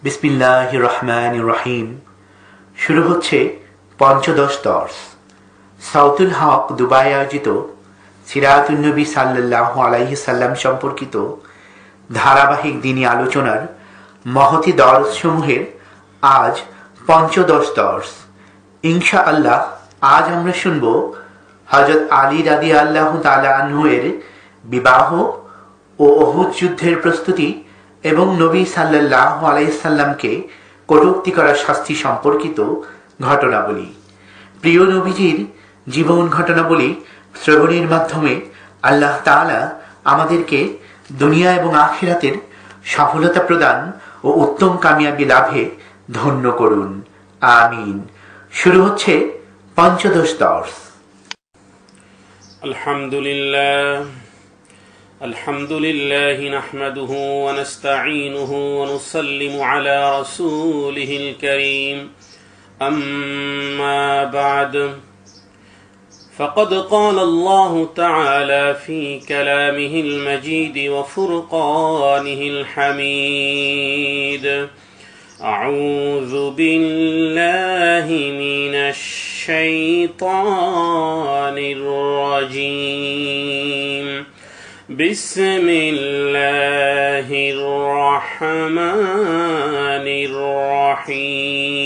বিসমিল্লাহির রহমানির রহিম। শুরু হচ্ছে পঞ্চদশ দর্স সাউতুল হক দুবাই আয়োজিত সিরাতুন নবী সাল্লাল্লাহু আলাইহি সাল্লাম সম্পর্কিত ধারাবাহিক দিনী আলোচনার মহতী দর্সসমূহের আজ পঞ্চদশ দর্স। ইনশাআল্লাহ আজ আমরা শুনব হযরত আলী রাদিয়াল্লাহু তাআলা আনহু এর বিবাহ ও উহুদ যুদ্ধের প্রস্তুতি এবং নবী সাল্লাল্লাহু আলাইহি সাল্লামকে কটূক্তি করার শাস্তি সম্পর্কিত ঘটনাবলী। প্রিয় নবীজির জীবন ঘটনাবলী শ্রবণের মাধ্যমে আল্লাহ তাআলা আমাদেরকে দুনিয়া এবং আখিরাতের সফলতা প্রদান ও উত্তম কামিয়াবি লাভে ধন্য করুন, আমিন। শুরু হচ্ছে পঞ্চদশ দর্স। الحمد لله نحمده ونستعينه ونسلم على رسوله الكريم أما بعد فقد قال الله تعالى في كلامه المجيد وفرقانه الحميد أعوذ بالله من الشيطان الرجيم بسم الله الرحمن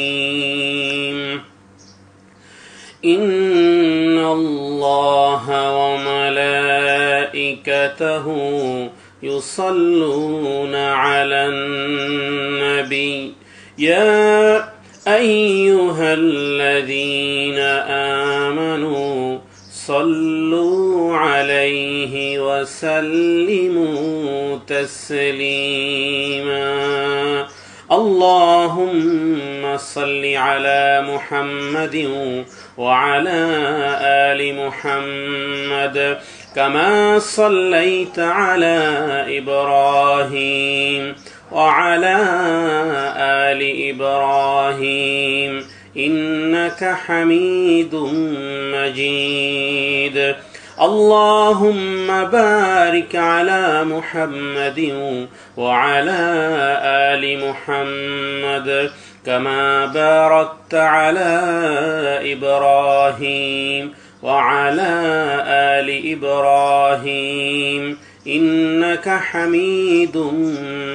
الرحيم إن الله وملائكته يصلون على النبي يا أيها الذين آمنوا صلوا عليه وسلموا تسليما اللهم صل على محمد وعلى آل محمد كما صليت على إبراهيم وعلى آل إبراهيم إنك حميد مجيد اللهم بارك على محمد وعلى آل محمد كما باركت على إبراهيم وعلى آل إبراهيم إنك حميد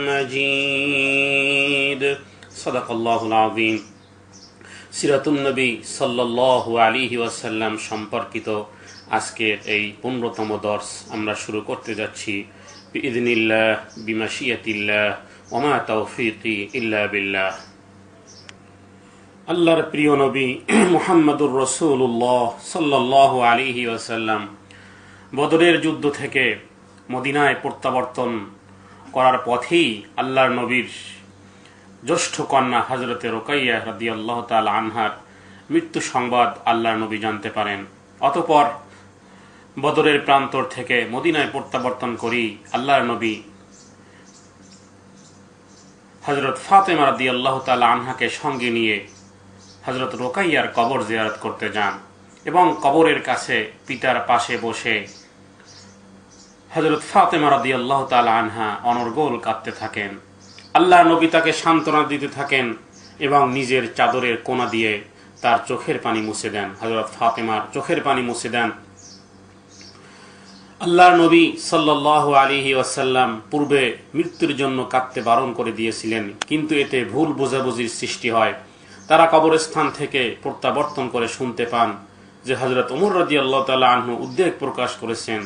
مجيد صدق الله العظيم। সিরাতুন নবী সাল্লাল্লাহু আলাইহি ওয়াসাল্লাম সম্পর্কিত আজকের এই 15তম দর্স আমরা শুরু করতে যাচ্ছি বিইذنিল্লাহ বিমাশিয়াতিল্লাহ ওয়া মা তাওফীকি ইল্লা বিল্লাহ। আল্লাহর প্রিয় নবী মুহাম্মদুর রাসূলুল্লাহ সাল্লাল্লাহু আলাইহি ওয়াসাল্লাম বদরের যুদ্ধ থেকে মদিনায় প্রত্যাবর্তন করার পথেই আল্লাহর নবীর জ্যেষ্ঠ কন্যা হযরতে রুকাইয়া রাদিয়াল্লাহু তাআলা আনহার মৃত্যু সংবাদ আল্লাহর নবী জানতে পারেন। অতঃপর বদরের প্রান্তর থেকে মদিনায় প্রত্যাবর্তন করি আল্লাহর নবী হযরত ফাতেমা রাদিয়াল্লাহু তাআলা আনহাকে সঙ্গে নিয়ে হযরত রুকাইয়ার কবর জিয়ারত করতে যান এবং কবরের কাছে পিতার পাশে বসে হযরত ফাতেমা রাদিয়াল্লাহু তাআলা আনহা অনর্গল কাঁদতে থাকেন। আল্লাহর নবী তাকে সান্ত্বনা দিতে থাকেন এবং নিজের চাদরের কোনা দিয়ে তার চোখের পানি মুছে দেন, হযরত ফাতেমার চোখের পানি মুছে দেন। আল্লাহর নবী সাল্লাল্লাহু আলাইহি ওয়াসাল্লাম পূর্বে মৃত্যুর জন্য কাঁদতে বারণ করে দিয়েছিলেন, কিন্তু এতে ভুল বোঝাবুঝির সৃষ্টি হয়। তারা কবরস্থান থেকে প্রত্যাবর্তন করে শুনতে পান যে হযরত ওমর রাদিয়াল্লাহু তাআলা আনহু উদ্বেগ প্রকাশ করেছেন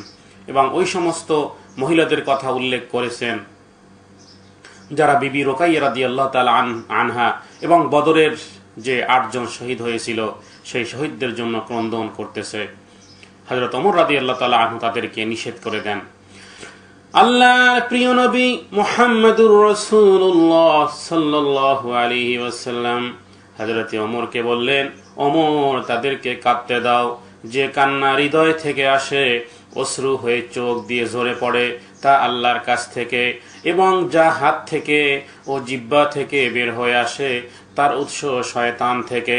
এবং ওই সমস্ত মহিলাদের কথা উল্লেখ করেছেন যারা বিবি রুকাইয়া রাদিয়াল্লাহু তাআলা আনহা এবং বদরের যে 8 জন শহীদ হয়েছিল সেই শহীদদের জন্য ক্রন্দন করতেছে। হযরত ওমর রাদিয়াল্লাহু তাআলা আনহু তাদেরকে নিষেধ করে দেন। আল্লাহর প্রিয় নবী মুহাম্মদুর রাসূলুল্লাহ সাল্লাল্লাহু আলাইহি ওয়াসাল্লাম হযরত ওমরকে বললেন, ওমর তাদেরকে কাঁদতে দাও। যে কান্না হৃদয় থেকে আসে, অশ্রু হয়ে চোখ দিয়ে ঝরে পড়ে, তা আল্লাহর কাছ থেকে, এবং যা হাত থেকে ও জিহ্বা থেকে বের হয়ে আসে তার উৎস শয়তান থেকে।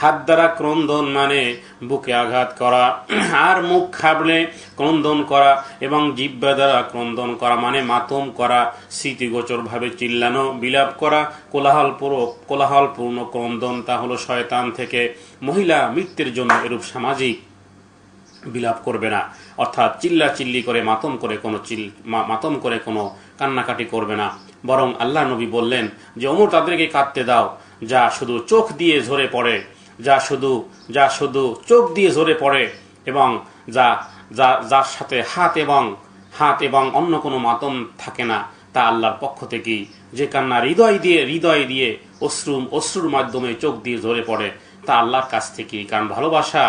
হাত দ্বারা ক্রন্দন মানে বুকে আঘাত করা, আর মুখ খাবলে ক্রন্দন করা, এবং জিহ্বা দ্বারা ক্রন্দন করা মানে মাতম করা, স্মৃতিগোচরভাবে চিল্লানো, বিলাপ করা, কোলাহলপূর্ণ ক্রন্দন তা হলো শয়তান থেকে। মহিলা মৃত্যুর জন্য এরূপ সামাজিক বিলাপ করবে না, অর্থাৎ চিল্লাচিল্লি করে মাতম করে কোনো কান্নাকাটি করবে না। বরং আল্লাহ নবী বললেন যে ওমর তাদেরকে কাঁদতে দাও যা শুধু চোখ দিয়ে ঝরে পড়ে, যা শুধু চোখ দিয়ে ঝরে পড়ে, এবং যার সাথে হাত এবং অন্য কোনো মাতম থাকে না, তা আল্লাহর পক্ষ থেকেই। যে কান্না হৃদয় দিয়ে অশ্রুর মাধ্যমে চোখ দিয়ে ঝরে পড়ে, তা আল্লাহর কাছ থেকেই। কারণ ভালোবাসা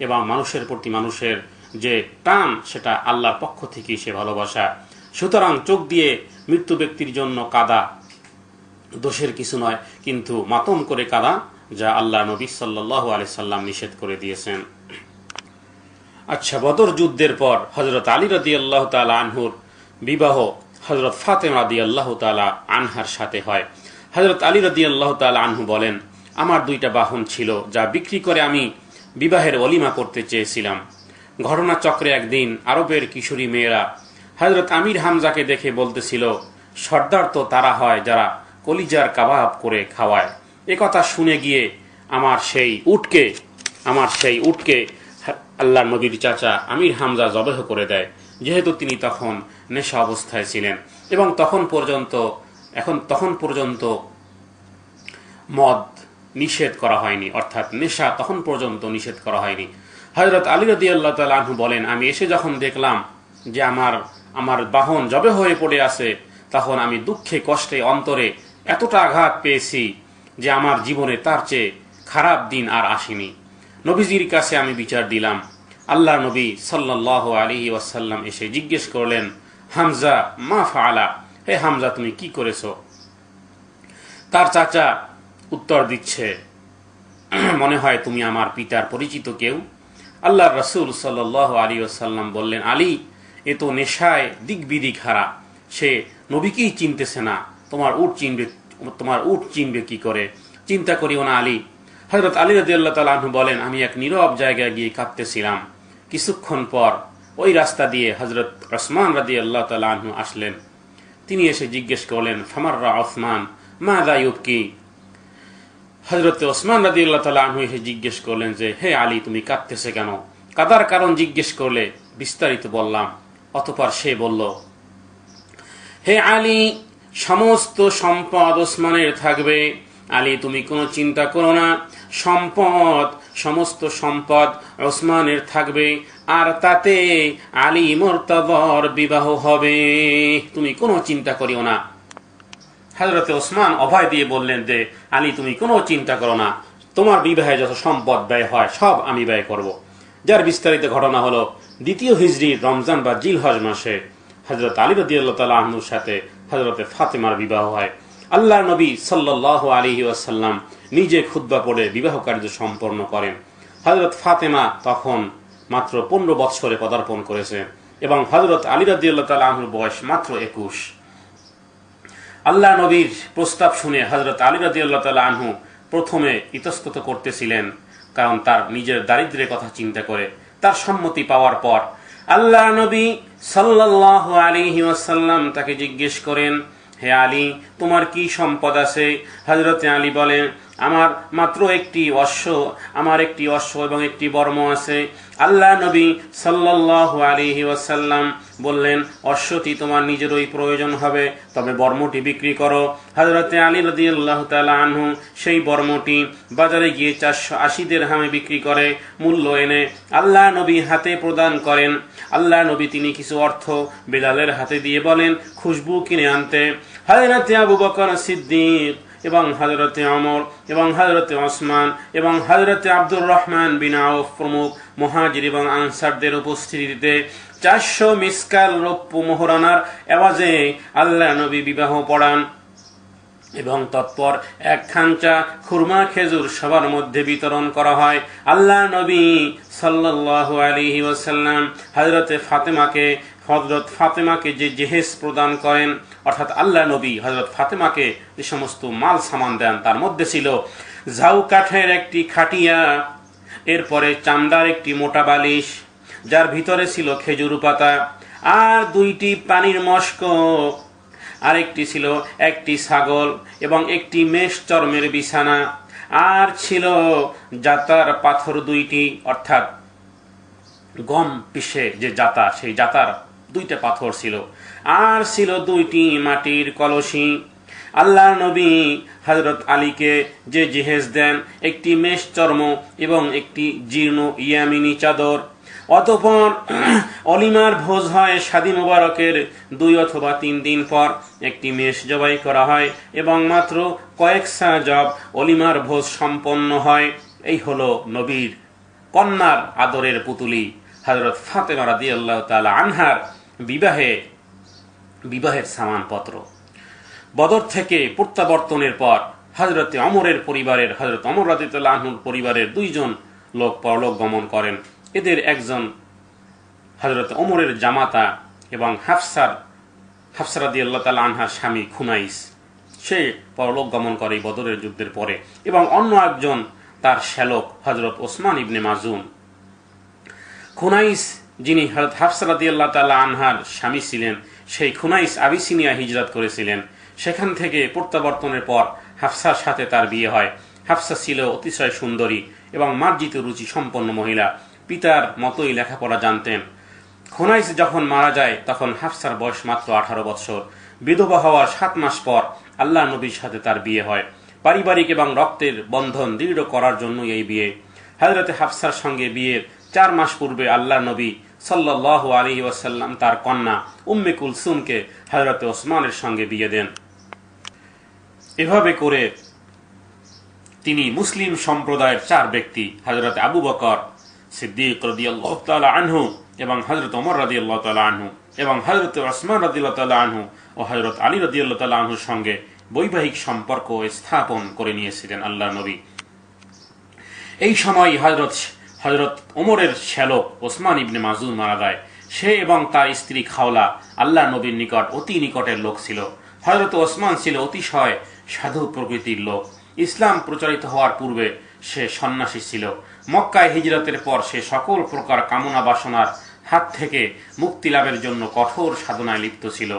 এবং মানুষের প্রতি মানুষের যে টান, সেটা আল্লাহর পক্ষ থেকেই সে ভালোবাসা। সুতরাং চোখ দিয়ে মৃত্যু ব্যক্তির জন্য কাঁদা দোষের কিছু নয়, কিন্তু মাতম করে কাঁদা যা আল্লাহ নবী সাল্লাল্লাহু আলাইহি সাল্লাম নিষেধ করে দিয়েছেন। আচ্ছা, বদর যুদ্ধের পর হযরত আলী রাদিয়াল্লাহু তাআলা আনহুর বিবাহ হযরত ফাতেমা রাদিয়াল্লাহু তাআলা আনহার সাথে হয়। হযরত আলী রাদিয়াল্লাহু তাআলা আনহু বলেন, আমার 2টা বাহন ছিল যা বিক্রি করে আমি বিবাহের ওলিমা করতে চেয়েছিলাম। ঘটনাচক্রে একদিন আরবের কিশোরী মেয়েরা হযরত আমির হামজাকে দেখে বলতেছিল, সর্দার তো তারা হয় যারা কলিজার কাবাব করে খাওয়ায়। একথা শুনে গিয়ে আমার সেই উটকে আল্লাহর নবীর চাচা আমির হামজা জবেহ করে দেয়, যেহেতু তিনি তখন নেশা অবস্থায় ছিলেন এবং তখন পর্যন্ত মদ নিষেধ করা হয়নি, অর্থাৎ নেশা তখন পর্যন্ত নিষেধ করা হয়নি। হযরত আলী রাদিয়াল্লাহু তাআলা আনহু বলেন, আমি এসে যখন দেখলাম যে আমার বাহন জবে হয়ে পড়ে আছে, তখন আমি দুঃখে কষ্টে অন্তরে এতটা আঘাত পেয়েছি যে আমার জীবনে তার চেয়ে খারাপ দিন আর আসেনি। নবীজির কাছে আমি বিচার দিলাম। আল্লাহ নবী সাল্লাল্লাহু আলাইহি ওয়াসাল্লাম এসে জিজ্ঞেস করলেন, হামজা মা ফাআলা, হে হামজা তুমি কি করেছো? তার চাচা উত্তর দিচ্ছে, মনে হয় তুমি আমার পিতার পরিচিত কেউ। আল্লাহর রাসূল সাল্লাল্লাহু আলাইহি ওয়াসাল্লাম বললেন, আলী, এ তো নেশায় দিকবিদিক হারা, সে নবীকেই চিনতেছে না, তোমার উট চিনবে কি করে? চিন্তা করিও না আলী। হযরত আলী রাদিয়াল্লাহু তাআলা আনহু বলেন, আমি এক নীরব জায়গায় গিয়ে কাঁদতেছিলাম। কিছুক্ষণ পর ওই রাস্তা দিয়ে হযরত ওসমান রাদিয়াল্লাহু তাআলা আনহু আসলেন। তিনি এসে জিজ্ঞেস করলেন, ফামাররা ওসমান মাযা ইউবকি। হযরত ওসমান রাদিয়াল্লাহু তাআলা আনহু এসে জিজ্ঞেস করলেন যে, হে আলী, তুমি কাঁদতেছে কেন? কাদার কারণ জিজ্ঞেস করলে বিস্তারিত বললাম। অতঃপর সে বলল, হে আলী, সমস্ত সম্পদ ওসমানের থাকবে। আলী, তুমি কোনো চিন্তা করো না, সমস্ত সম্পদ ওসমানের থাকবে, আর তাতে আলী মুরতাদার বিবাহ হবে, তুমি কোনো চিন্তা করিও না। হযরত ওসমান অভয় দিয়ে বললেন যে, আলী, তুমি কোনো চিন্তা করো না, তোমার বিবাহে যত সম্পদ ব্যয় হয় সব আমি ব্যয় করব। যার বিস্তারিত ঘটনা হলো 2য় হিজরির রমজান বা জিলহজ মাসে হযরত আলী রাদিয়াল্লাহু তাআলা আনহুর সাথে হযরত ফাতেমার বিবাহ হয়। আল্লাহর নবী সাল্লাল্লাহু আলাইহি ওয়াসাল্লাম নিজে খুতবা পড়ে বিবাহ কার্য সম্পন্ন করেন। হযরত ফাতেমা তখন মাত্র 15 বৎসরে পদার্পণ করেছে এবং হযরত আলী রাদিয়াল্লাহু তাআলা আনহুর বয়স মাত্র 21। আল্লাহ নবীর প্রস্তাব শুনে হযরত আলী রাদিয়াল্লাহু তাআলা আনহু প্রথমে ইতস্তত করতেছিলেন, কারণ তার নিজের দারিদ্র্যের কথা চিন্তা করে। তার সম্মতি পাওয়ার পর আল্লাহ নবী সাল্লাল্লাহু আলাইহি ওয়াসাল্লাম তাকে জিজ্ঞেস করেন, হে আলী, তোমার কি সম্পদ আছে? হযরত আলী বলেন, আমার মাত্র একটি অশ্ব এবং একটি বর্ম আছে। আল্লাহ নবী সাল্লাল্লাহু আলাইহি ওয়াসাল্লাম বললেন, অশ্বটি তোমার নিজেরই প্রয়োজন হবে, তবে বর্মটি বিক্রি করো। হযরত আলী রাদিয়াল্লাহু তাআলা আনহু সেই বর্মটি বাজারে গিয়ে 480 দিরহামে বিক্রি করে মূল্য এনে আল্লাহ নবী হাতে প্রদান করেন। আল্লাহ নবী তিনি কিছু অর্থ বিলালের হাতে দিয়ে বলেন খুশবু কিনে আনতে। হযরত আবু বকর সিদ্দিক এবং হযরতে ওমর এবং হযরতে ওসমান এবং হযরতে আব্দুর রহমান বিন আউফ প্রমুখ মুহাজির এবং আনসারদের উপস্থিতিতে 400 মিসকাল রৌপ্য মোহরানার এওয়াজে আল্লাহ নবী বিবাহ পড়ান এবং তৎপর 1 খাঞ্চা খুরমা খেজুর সবার মধ্যে বিতরণ করা হয়। আল্লাহ নবী সাল্লাল্লাহু আলাইহি ওয়াসাল্লাম হযরতে ফাতেমাকে হযরত ফাতেমাকে যে জেহেজ প্রদান করেন, অর্থাৎ আল্লাহ নবী হযরত ফাতেমাকে যে সমস্ত মাল সামান দেন তার মধ্যে ছিল ঝাউ কাঠের একটি খাটিয়া, এরপরে চামড়ার একটি মোটা বালিশ যার ভিতরে ছিল খেজুর পাতা, আর 2টি পানির মস্ক, আরেকটি ছিল একটি ছাগল এবং একটি মেষ চর্মের বিছানা, আর ছিল জাতার পাথর 2টি, অর্থাৎ গম পিষে যে জাতা, সেই জাতার 2টা পাথর ছিল, আর ছিল 2টি মাটির কলসি। আল্লাহ নবী হযরত আলীকে যে জেহেজ দেন একটি মেষ চর্ম এবং একটি জীর্ণ ইয়ামিনী চাদর। অতঃপর অলিমার ভোজ হয়, শাদী মোবারকের 2 অথবা 3 দিন পর একটি মেষ জবাই করা হয় এবং মাত্র কয়েক সাজব অলিমার ভোজ সম্পন্ন হয়। এই হলো নবীর কন্যার আদরের পুতুলি হযরত ফাতেমা রাদিয়াল্লাহু তাআলা আনহার বিবাহের সামানপত্র। বদর থেকে প্রত্যাবর্তনের পর হযরত ওমরের পরিবারের, হযরত ওমর রাদিয়াল্লাহু আনহুর পরিবারের 2 জন লোক পরলোক গমন করেন। এদের একজন হযরত ওমরের জামাতা এবং হাফসা রাদিয়াল্লাহু তাআলা আনহার স্বামী খুনাইস, সে পরলোক গমন করে বদরের যুদ্ধের পরে, এবং অন্য একজন তার শ্যালক হযরত ওসমান ইবনে মাজুন। খুনাইস যিনি হযরত হাফসা রাদিয়াল্লাহু তাআলা আনহার স্বামী ছিলেন, সেই খুনাইস আবিসিনিয়া হিজরত করেছিলেন। সেখান থেকে প্রত্যাবর্তনের পর হাফসার সাথে তার বিয়ে হয়। হাফসা ছিল অতিশয় সুন্দরী এবং মার্জিত রুচি সম্পন্ন মহিলা, পিতার মতোই লেখাপড়া জানতেন। খুনাইস যখন মারা যায় তখন হাফসার বয়স মাত্র 18 বছর। বিধবা হওয়ার 7 মাস পর আল্লাহ নবীর সাথে তার বিয়ে হয়। পারিবারিক এবং রক্তের বন্ধন দৃঢ় করার জন্য এই বিয়ে। হযরত হাফসার সঙ্গে বিয়ের 4 মাস পূর্বে আল্লাহ নবী সাল্লাল্লাহু আলাইহি ওয়াসাল্লাম তার কন্যা উম্মে কুলসুমকে হযরত ওসমানের সঙ্গে বিয়ে দেন। এভাবে করে তিনি মুসলিম সম্প্রদায়ের 4 ব্যক্তি হযরত আবু বকর সিদ্দিক রাদিয়াল্লাহু তাআলা আনহু এবং হযরত ওমর রাদিয়াল্লাহু তাআলা আনহু এবং হযরত ওসমান রাদিয়াল্লাহু তাআলা আনহু ও হযরত আলী রাদিয়াল্লাহু তাআলা আনহুর সঙ্গে বৈবাহিক সম্পর্ক স্থাপন করে নিয়েছিলেন আল্লাহ নবী। এই সময় হযরত ওমরের শ্যালক ওসমান ইবনে মাজুন মারা যায়। সে এবং তার স্ত্রী খাওলা আল্লাহ নবীর নিকট অতি নিকটের লোক ছিল। হযরত ওসমান ছিল অতিশয় সাধু প্রকৃতির লোক। ইসলাম প্রচারিত হওয়ার পূর্বে সে সন্ন্যাসী ছিল। মক্কায় হিজরতের পর সে সকল প্রকার কামনা বাসনার হাত থেকে মুক্তি লাভের জন্য কঠোর সাধনায় লিপ্ত ছিল।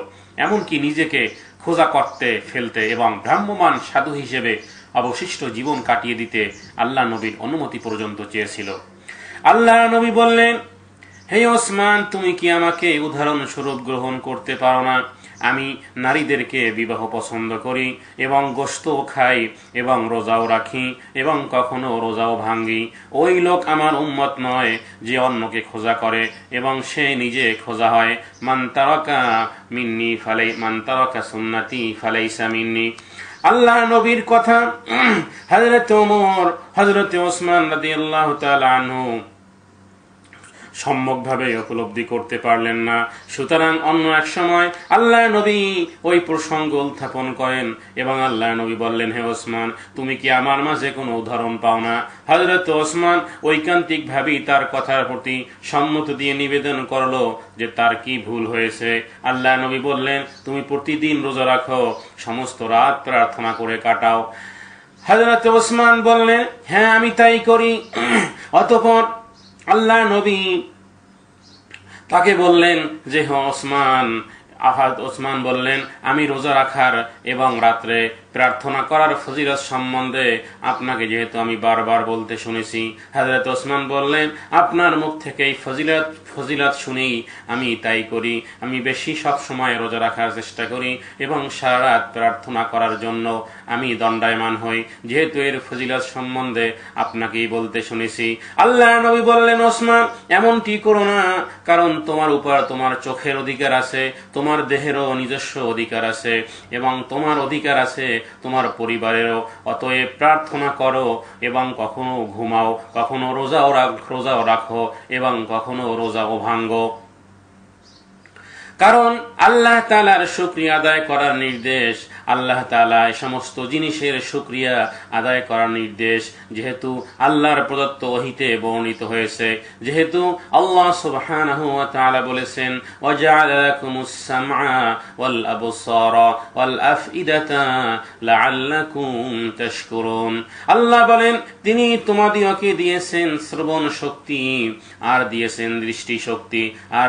এমনকি নিজেকে খোঁজা করতে ফেলতে এবং ভ্রাম্যমান সাধু হিসেবে অবশিষ্ট জীবন কাটিয়ে দিতে আল্লাহ নবীর অনুমতি পর্যন্ত চেয়েছিল। আল্লাহ নবী বললেন, হে ওসমান, তুমি কি আমাকে উদাহরণস্বরূপ গ্রহণ করতে পারো না? আমি নারীদেরকে বিবাহ পছন্দ করি এবং গোশতও খাই এবং রোজাও রাখি এবং কখনো রোজাও ভাঙ্গি। ওই লোক আমার উম্মত নয় যে অন্যকে খোঁজা করে এবং সে নিজে খোঁজা হয়। মান তারাকা সুন্নতি ফালাইসা মিন্নি। আল্লাহ নবীর কথা হযরত ওমর, হযরত ওসমান রাদিয়াল্লাহু তাআলা আনহু সম্যকভাবে উপলব্ধি করতে পারলেন না। সুতরাং অন্য এক সময় আল্লাহ নবী ওই প্রসঙ্গ উত্থাপন করেন এবং আল্লাহ নবী বললেন, হে ওসমান, তুমি কি আমার মাঝে কোনো উদাহরণ পাও না? হযরত ওসমান ঐকান্তিক ভাবেই তার কথার প্রতি সম্মতি দিয়ে নিবেদন করলো যে তার কি ভুল হয়েছে। আল্লাহ নবী বললেন, তুমি প্রতিদিন রোজা রাখো, সমস্ত রাত প্রার্থনা করে কাটাও। হযরত ওসমান বললেন, হ্যাঁ, আমি তাই করি। অতঃপর আল্লাহ নবী তাকে বললেন যে ওসমান বললেন, আমি রোজা রাখার এবং রাত্রে প্রার্থনা করার ফজিলত সম্বন্ধে আপনাকে যেহেতু আমি বারবার বলতে শুনেছি। হযরত ওসমান বললেন, আপনার মুখ থেকে এই ফজিলত শুনেই আমি তাই করি। আমি বেশি সব সময় রোজা রাখার চেষ্টা করি এবং সারা রাত প্রার্থনা করার জন্য আমি দণ্ডায়মান হই, যেহেতু এর ফজিলত সম্বন্ধে আপনাকেই বলতে শুনেছি। আল্লাহ নবী বললেন, ওসমান, এমনটি করো না, কারণ তোমার উপর তোমার চোখের অধিকার আছে, তোমার দেহেরও নিজস্ব অধিকার আছে এবং তোমার অধিকার আছে তোমার পরিবারেরও। অতএব প্রার্থনা করো এবং কখনো ঘুমাও, কখনো রোজাও রাখো এবং কখনো রোজাও ভাঙ্গো। কারণ আল্লাহ তাআলার শুকরিয়া আদায় করার নির্দেশ, আল্লাহ তাআলা এই সমস্ত জিনিসের শুকরিয়া আদায় করার নির্দেশ যেহেতু আল্লাহর প্রদত্ত ওহীতে বর্ণিত হয়েছে, যেহেতু আল্লাহ সুবহানাহু ওয়া তাআলা বলেছেন ওয়াজআলা লাকুমুস সামআ ওয়াল আবসারা ওয়াল আফইদাতা লাআল্লাকুম তাশকুরুন। আল্লাহ বলেন তিনি তোমাদিওকে দিয়েছেন শ্রবণ শক্তি, আর দিয়েছেন দৃষ্টি শক্তি, আর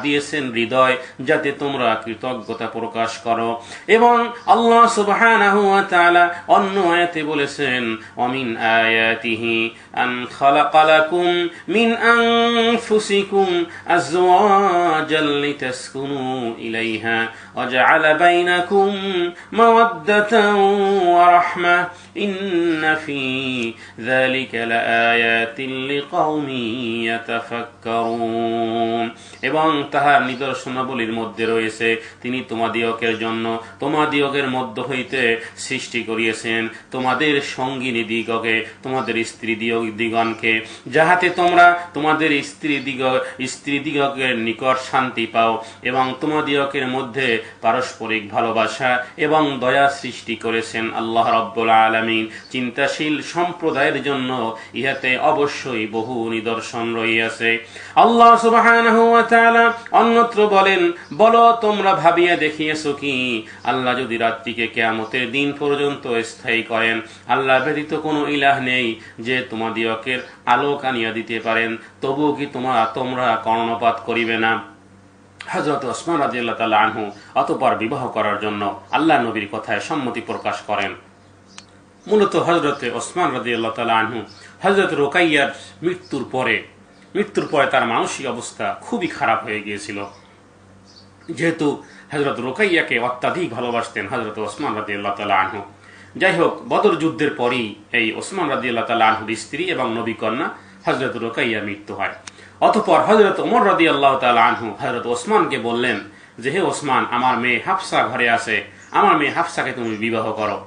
দিয়েছেন হৃদয়, যাতে তোমরা কৃতজ্ঞতা প্রকাশ করো। এবং আল্লাহ সুবহানাহু ওয়া তাআলা অন্য আয়াতে বলেছেন ওয়ামিন আয়াতিহি আন খালাকা লাকুম মিন আনফুসিকুম আজওয়াজাল লিতাসকুনু ইলাইহা ওয়া জাআলা বাইনাকুম মাওয়াদ্দাতান ওয়া রাহমা ইন্না ফি যালিকা লাআয়াতিন লিকাওমিন ইয়াতাফাক্কারুন। এবং তাহার নিদর্শনাবলীর মধ্যে রয়েছে তিনি তোমাদিওকের জন্য তোমাদিওকের মধ্য হইতে সৃষ্টি করিয়েছেন তোমাদের সঙ্গিনী দিগকে, তোমাদের স্ত্রী দিগণকে, যাহাতে তোমরা তোমাদের স্ত্রী দিগকের নিকট শান্তি পাও, এবং তোমাদিওকের মধ্যে পারস্পরিক ভালোবাসা এবং দয়া সৃষ্টি করেছেন আল্লাহ রাব্বুল আলামিন। চিন্তাশীল সম্প্রদায়ের জন্য ইহাতে অবশ্যই বহু নিদর্শন রহিয়াছে। আল্লাহ সুবহানাহু ওয়া তাআলা অন্যত্র বলেন, বলো তোমরা ভাবিয়া দেখিয়েছো কি, আল্লাহ যদি রাত্রিকে কিয়ামতের দিন পর্যন্ত স্থায়ী করেন, আল্লাহ ব্যতীত কোনো ইলাহ নেই যে তোমাদিওকের আলোক আনিয়া দিতে পারেন, তবুও কি তোমরা কর্ণপাত করিবে না? হযরত ওসমান রাদিয়াল্লাহু তাআলা আনহু অতঃপর বিবাহ করার জন্য আল্লাহ নবীর কথায় সম্মতি প্রকাশ করেন। মূলত হযরত ওসমান রাদিয়াল্লাহু তাআলা আনহু হযরত রুকাইয়ার মৃত্যুর পরে তার মানসিক অবস্থা খুবই খারাপ হয়ে গিয়েছিল। যেহেতু হযরত রুকাইয়াকে অত্যাধিক ভালোবাসতেন হযরত ওসমান রাদিয়াল্লাহু তাআলা আনহু। যাই হোক, বদর যুদ্ধের পরই এই ওসমান রাদিয়াল্লাহু তাআলা আনহুর স্ত্রী এবং নবী কন্যা হযরত রুকাইয়ার মৃত্যু হয়। অতঃপর হযরত ওমর রাদিয়াল্লাহু তাআলা আনহু হযরত ওসমানকে বললেন যে, হে ওসমান, আমার মেয়ে হাফসা ঘরে আছে, আমার মেয়ে হাফসাকে তুমি বিবাহ করো।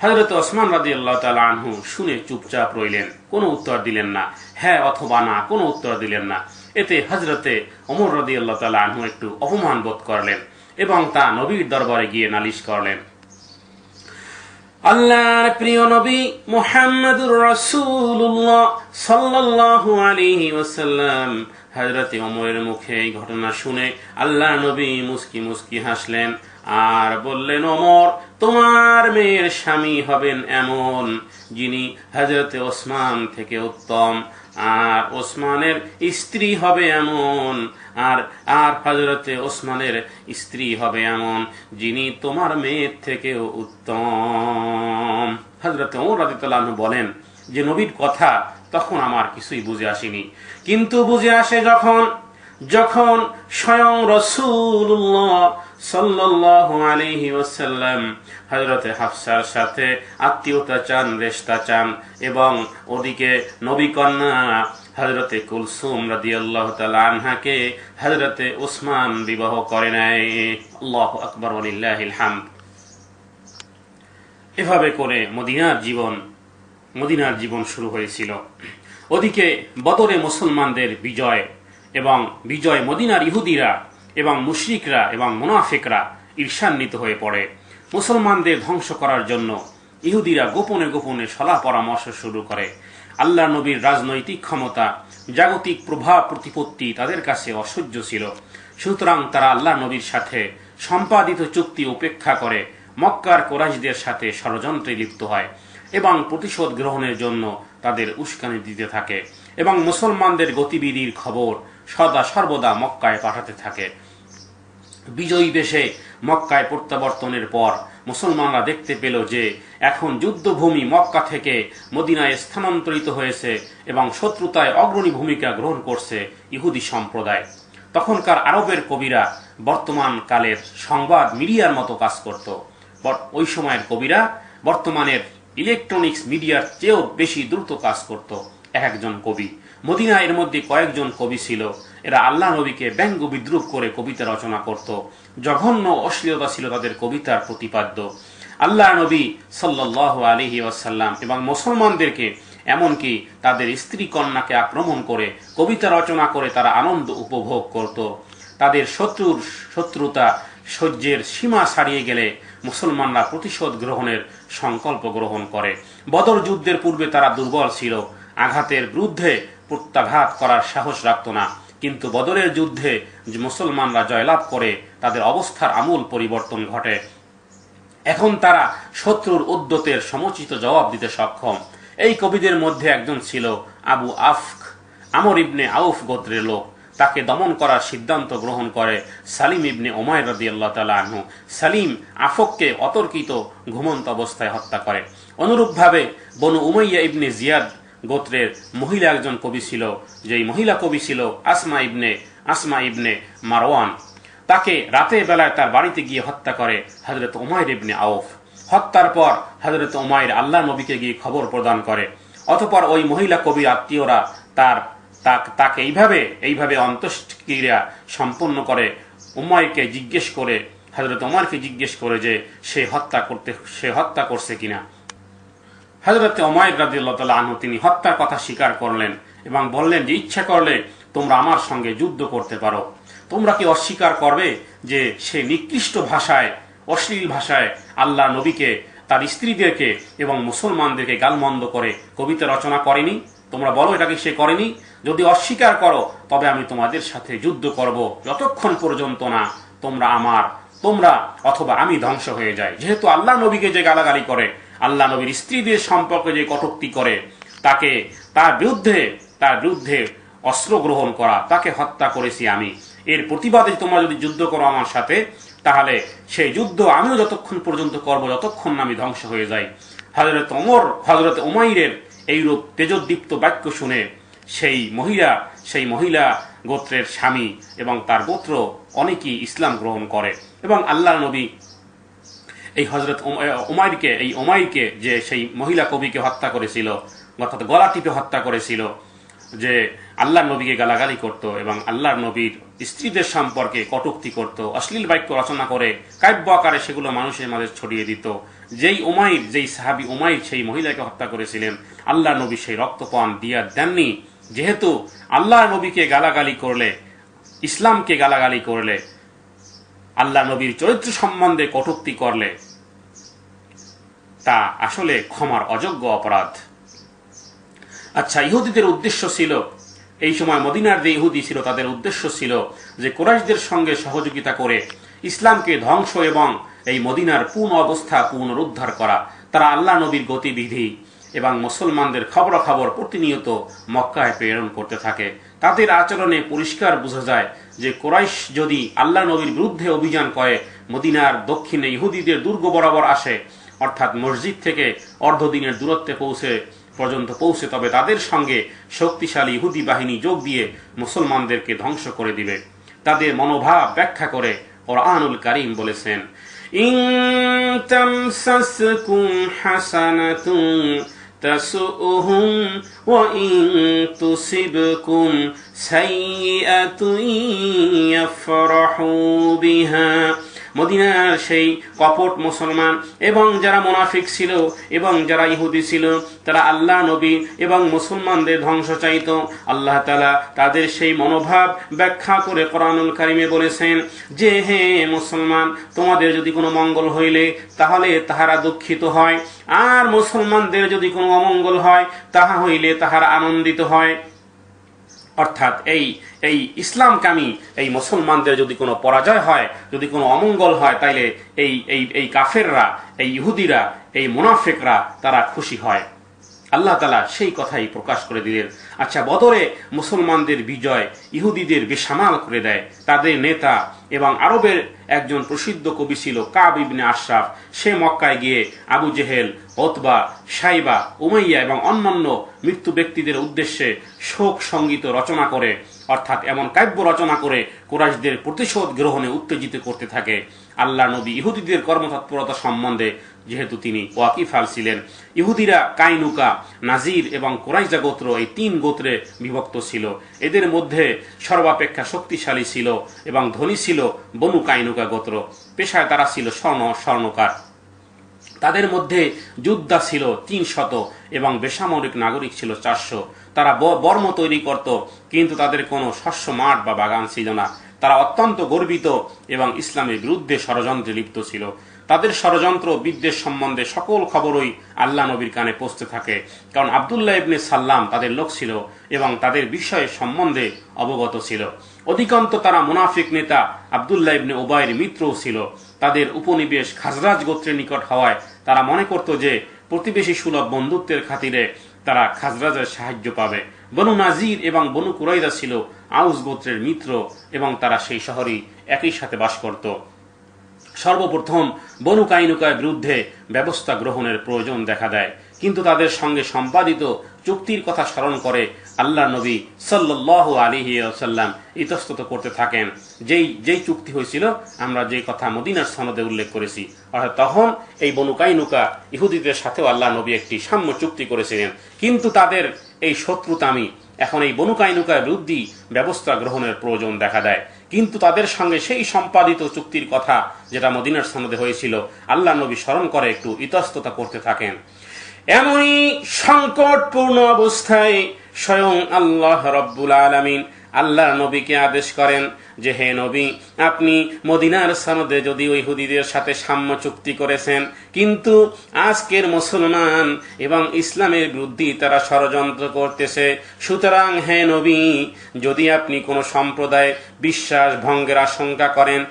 হযরত ওসমান রাদিয়াল্লাহু তাআলা আনহু শুনে চুপচাপ রইলেন, কোনো উত্তর দিলেন না, হ্যাঁ অথবা না, কোনো উত্তর দিলেন না। এতে হযরতে ওমর রাদিয়াল্লাহু তাআলা আনহু একটু অপমান বোধ করলেন এবং তা নবীর দরবারে গিয়ে নালিশ করলেন। আল্লাহর প্রিয় নবী মুহাম্মদুর রাসূলুল্লাহ সাল্লাল্লাহু আলাইহি ওয়াসাল্লাম হযরতে ওমরের মুখে এই ঘটনা শুনে আল্লাহর নবী মুস্কি মুস্কি হাসলেন আর বললেন, ওমর, তোমার মেয়ের স্বামী হবেন এমন যিনি হযরতে ওসমান থেকে উত্তম, আর ওসমানের স্ত্রী হবে এমন আর হযরতে ওসমানের স্ত্রী হবে এমন যিনি তোমার মেয়ের থেকেও উত্তম। হযরতে ওমর রাদিয়াল্লাহু আনহু বলেন যে, নবীর কথা তখন আমার কিছুই বুঝে আসেনি, কিন্তু বুঝে আসে যখন স্বয়ং রাসূলুল্লাহ সাল্লাল্লাহু আলাইহি ওয়াসাল্লাম হযরতে হাফসার সাথে আত্মীয়তা চান, রিশতা চান, এবং ওদিকে নবী কন্যা হযরতে কুলসুম রাদিয়াল্লাহু তাআলা আনহাকে হযরতে ওসমান বিবাহ করে নেয়। আল্লাহু আকবার ওয়া লিল্লাহিল হামদ। এভাবে করে মদিনার জীবন শুরু হয়েছিল। ওদিকে বদরে মুসলমানদের বিজয় মদিনার ইহুদিরা এবং মুশরিকরা এবং মুনাফিকরা ঈর্ষান্বিত হয়ে পড়ে। মুসলমানদের ধ্বংস করার জন্য ইহুদিরা গোপনে গোপনে সলাহ পরামর্শ শুরু করে। আল্লাহ নবীর রাজনৈতিক ক্ষমতা, জাগতিক প্রভাব প্রতিপত্তি তাদের কাছে অসহ্য ছিল। সুতরাং তারা আল্লাহ নবীর সাথে সম্পাদিত চুক্তি উপেক্ষা করে মক্কার কুরাইশদের সাথে ষড়যন্ত্রে লিপ্ত হয় এবং প্রতিশোধ গ্রহণের জন্য তাদের উস্কানি দিতে থাকে এবং মুসলমানদের গতিবিধির খবর সর্বদা মক্কায় পাঠাতে থাকে। বিজয়ী বেশে মক্কায় প্রত্যাবর্তনের পর মুসলমানরা দেখতে পেল যে এখন যুদ্ধভূমি মক্কা থেকে মদিনায় স্থানান্তরিত হয়েছে এবং শত্রুতায় অগ্রণী ভূমিকা গ্রহণ করছে ইহুদি সম্প্রদায়। তখনকার আরবের কবিরা বর্তমান কালের সংবাদ মিডিয়ার মতো কাজ করত। ওই সময়ের কবিরা বর্তমানের ইলেকট্রনিক্স মিডিয়ার চেয়েও বেশি দ্রুত কাজ করত। একজন কবি, মদিনা এর মধ্যে কয়েকজন কবি ছিল, এরা আল্লাহ নবীকে ব্যঙ্গ বিদ্রুপ করে কবিতা রচনা করত। জঘন্য অশ্লীলতা ছিল তাদের কবিতার প্রতিপাদ্য। আল্লাহ নবী সাল্লাল্লাহু আলাইহি ওয়াসাল্লাম এবং মুসলমানদেরকে, এমনকি তাদের স্ত্রী কন্যাকে আক্রমণ করে কবিতা রচনা করে তারা আনন্দ উপভোগ করত। তাদের শত্রুতা সহ্যের সীমা ছাড়িয়ে গেলে মুসলমানরা প্রতিশোধ গ্রহণের সংকল্প গ্রহণ করে। বদর যুদ্ধের পূর্বে তারা দুর্বল ছিল, আঘাতের বিরুদ্ধে প্রত্যাঘাত করার সাহস রাখত না, কিন্তু বদরের যুদ্ধে মুসলমানরা জয়লাভ করে তাদের অবস্থার আমূল পরিবর্তন ঘটে। এখন তারা শত্রুর উদ্যতের সমুচিত জবাব দিতে সক্ষম। এই কবিদের মধ্যে একজন ছিল আবু আফক, আমর ইবনে আউফ গোত্রের লোক। তাকে দমন করার সিদ্ধান্ত গ্রহণ করে সালিম ইবনে উমাইর রাদিয়াল্লাহু তাআলা আনহু। সালিম আফককে অতর্কিত ঘুমন্ত অবস্থায় হত্যা করে। অনুরূপভাবে বনু উমাইয়া ইবনে জিয়াদ গোত্রের মহিলা একজন কবি ছিল, যেই মহিলা কবি ছিল আসমা ইবনে মারওয়ান। তাকে রাতের বেলায় তার বাড়িতে গিয়ে হত্যা করে হযরত উমাইর ইবনে আউফ। হত্যার পর হযরত উমাইর আল্লাহ নবীকে গিয়ে খবর প্রদান করে। অতঃপর ওই মহিলা কবির আত্মীয়রা তাকে এইভাবে অন্ত্যেষ্টিক্রিয়া সম্পন্ন করে হযরত উমারকে জিজ্ঞেস করে যে সে হত্যা করছে কিনা। হযরত উমাইর রাদিয়াল্লাহু তাআলা আনহু তিনি হত্যার কথা স্বীকার করলেন এবং বললেন যে ইচ্ছা করলে তোমরা আমার সঙ্গে যুদ্ধ করতে পারো। তোমরা কি অস্বীকার করবে যে সে নিকৃষ্ট ভাষায়, অশ্লীল ভাষায় আল্লাহ নবীকে, তার স্ত্রীদেরকে এবং মুসলমানদেরকে গালমন্দ করে কবিতা রচনা করেনি? তোমরা বলো এটা কি সে করেনি? যদি অস্বীকার করো তবে আমি তোমাদের সাথে যুদ্ধ করব, যতক্ষণ পর্যন্ত না তোমরা অথবা আমি ধ্বংস হয়ে যাই। যেহেতু আল্লাহ নবীকে যে গালাগালি করে, আল্লাহ নবীর স্ত্রীদের সম্পর্কে যে কটূক্তি করে, তার বিরুদ্ধে অস্ত্র গ্রহণ করা, তাকে হত্যা করেছি আমি। এর প্রতিবাদে তোমরা যদি যুদ্ধ করো আমার সাথে, তাহলে সেই যুদ্ধ আমিও যতক্ষণ পর্যন্ত করব যতক্ষণ না আমি ধ্বংস হয়ে যাই। হযরত উমাইরের এইরূপ তেজোদ্দীপ্ত বাক্য শুনে সেই মহিলা গোত্রের স্বামী এবং তার গোত্র অনেকেই ইসলাম গ্রহণ করে এবং আল্লাহ নবী এই হযরত উমাইরকে যে সেই মহিলা কবিকে হত্যা করেছিল, অর্থাৎ গলা টিপে হত্যা করেছিল, যে আল্লাহ নবীকে গালাগালি করত এবং আল্লাহ নবীর স্ত্রীদের সম্পর্কে কটূক্তি করত, অশ্লীল বাক্য রচনা করে কাব্য আকারে সেগুলো মানুষের মাঝে ছড়িয়ে দিত। যেই সাহাবী উমাইর সেই মহিলাকে হত্যা করেছিলেন, আল্লাহ নবী সেই রক্তপান দিয়া দেননি। যেহেতু আল্লাহ নবীকে গালাগালি করলে, ইসলামকে গালাগালি করলে, আল্লাহ নবীর চরিত্র সম্বন্ধে কটূক্তি করলে তা আসলে ক্ষমার অযোগ্য অপরাধ। আচ্ছা, ইহুদিদের উদ্দেশ্য ছিল, এই সময় মদিনার যে ইহুদি ছিল তাদের উদ্দেশ্য ছিল যে কুরাইশদের সঙ্গে সহযোগিতা করে ইসলামকে ধ্বংস এবং এই মদিনার অবস্থা পুনরুদ্ধার করা। তারা আল্লাহ নবীর গতিবিধি এবং মুসলমানদের খবরাখবর প্রতিনিয়ত মক্কায় প্রেরণ করতে থাকে। তাদের আচরণে পরিষ্কার বোঝা যায় যে কুরাইশ যদি আল্লাহ নবীর বিরুদ্ধে অভিযান করে মদিনার দক্ষিণে ইহুদিদের দুর্গ বরাবর আসে, অর্থাৎ মসজিদ থেকে অর্ধদিনের দূরত্বে পৌঁছে তবে তাদের সঙ্গে শক্তিশালী ইহুদি বাহিনী যোগ দিয়ে মুসলমানদেরকে ধ্বংস করে দিবে। তাদের মনোভাব ব্যাখ্যা করে কুরআনুল কারীম বলেছেন, ইন তামসাসকুম হাসানাতুন তাসুহুম ওয়া ইন তুসিবকুম সাইয়্যাতুন ইয়াফরাহু বিহা। মদিনার সেই কপট মুসলমান এবং যারা মুনাফিক ছিল এবং যারা ইহুদি ছিল, তারা আল্লাহ নবী এবং মুসলমানদের ধ্বংস চাইত। আল্লাহ তাআলা তাদের সেই মনোভাব ব্যাখ্যা করে কুরআনুল কারীমে বলেছেন যে, হে মুসলমান, তোমাদের যদি কোনো মঙ্গল হইলে তাহলে তাহারা দুঃখিত হয়, আর মুসলমানদের যদি কোনো অমঙ্গল হয় তাহা হইলে তাহারা আনন্দিত হয়। অর্থাৎ এই ইসলামকামী এই মুসলমানদের যদি কোনো পরাজয় হয়, যদি কোনো অমঙ্গল হয়, তাইলে এই কাফেররা, এই ইহুদিরা, এই মুনাফিকরা তারা খুশি হয়। আল্লাহ তাআলা সেই কথাই প্রকাশ করে দিলেন। আচ্ছা, বদরে মুসলমানদের বিজয় ইহুদিদের বেসামাল করে দেয়। তাদের নেতা এবং আরবের একজন প্রসিদ্ধ কবি ছিল কাব ইবনে আশরাফ। সে মক্কায় গিয়ে আবু জেহেল, উতবা, শাইবা, উমাইয়া এবং অন্যান্য মৃত্যু ব্যক্তিদের উদ্দেশ্যে শোক সঙ্গীত রচনা করে, অর্থাৎ এমন কাব্য রচনা করে কুরাইশদের প্রতিশোধ গ্রহণে উত্তেজিত করতে থাকে। আল্লাহ নবী ইহুদিদের কর্মতৎপরতা সম্বন্ধে যেহেতু তিনি ওয়াকিফাল ছিলেন, ইহুদিরা কাইনুকা, নাজির এবং কুরাইজা গোত্র এই 3 গোত্রে বিভক্ত ছিল। এদের মধ্যে সর্বাপেক্ষা শক্তিশালী ছিল এবং ধনী ছিল বনু কাইনুকা গোত্র। পেশায় তারা ছিল স্বর্ণকার। তাদের মধ্যে যোদ্ধা ছিল 300 এবং বেসামরিক নাগরিক ছিল 400। তারা বর্ম তৈরি করত, কিন্তু তাদের কোনো শস্য মাঠ বা বাগান ছিল না। তারা অত্যন্ত গর্বিত এবং ইসলামের বিরুদ্ধে ষড়যন্ত্রে লিপ্ত ছিল। তাদের ষড়যন্ত্র বিদ্বেষ সম্বন্ধে সকল খবরই আল্লাহ নবীর কানে পৌঁছতে থাকে, কারণ আব্দুল্লাহ ইবনে সাল্লাম তাদের লোক ছিল এবং তাদের বিষয়ে সম্বন্ধে অবগত ছিল। অধিকাংশ তারা মুনাফিক নেতা আব্দুল্লাহ ইবনে উবাইর মিত্রও ছিল। তাদের উপনিবেশ খাজরাজ গোত্রের নিকট হওয়ায় তারা মনে করত যে প্রতিবেশী সুলভ বন্ধুত্বের খাতিরে তারা খাজরাজের সাহায্য পাবে। বনু নাজির এবং বনু কুরাইজা ছিল আউস গোত্রের মিত্র এবং তারা সেই শহরেই একই সাথে বাস করত। সর্বপ্রথম বনু কাইনুকার বিরুদ্ধে ব্যবস্থা গ্রহণের প্রয়োজন দেখা দেয়, কিন্তু তাদের সঙ্গে সম্পাদিত চুক্তির কথা স্মরণ করে আল্লাহ নবী সাল্লাল্লাহু আলাইহি ওয়াসাল্লাম ইতস্তত করতে থাকেন। যেই চুক্তি হয়েছিল আমরা যে কথা মদিনার সনদে উল্লেখ করেছি, অর্থাৎ তখন এই বনু কাইনুকা ইহুদিদের সাথেও আল্লাহ নবী একটি সাম্য চুক্তি করেছিলেন, কিন্তু তাদের এই শত্রুতামি এখন এই বনু কাইনুকার বিরুদ্ধে ব্যবস্থা গ্রহণের প্রয়োজন দেখা দেয়। কিন্তু তাদের সঙ্গে সেই সম্পাদিত চুক্তির কথা যেটা মদিনার সনদে হয়েছিল আল্লাহ নবী স্মরণ করে একটু ইতস্ততা করতে থাকেন। এমনই সংকটপূর্ণ অবস্থায় স্বয়ং আল্লাহ রাব্বুল আলামিন আল্লাহ নবীকে আদেশ করেন যে, হে নবী, আপনি মদিনার সনদে যদিও ইহুদিদের সাথে সাম্য চুক্তি করেছেন, কিন্তু আজকের মুসলমান এবং ইসলামের বিরুদ্ধে তারা ষড়যন্ত্র করতেছে। সুতরাং হে নবী, যদি আপনি কোনো সম্প্রদায় বিশ্বাস ভঙ্গের আশঙ্কা করেন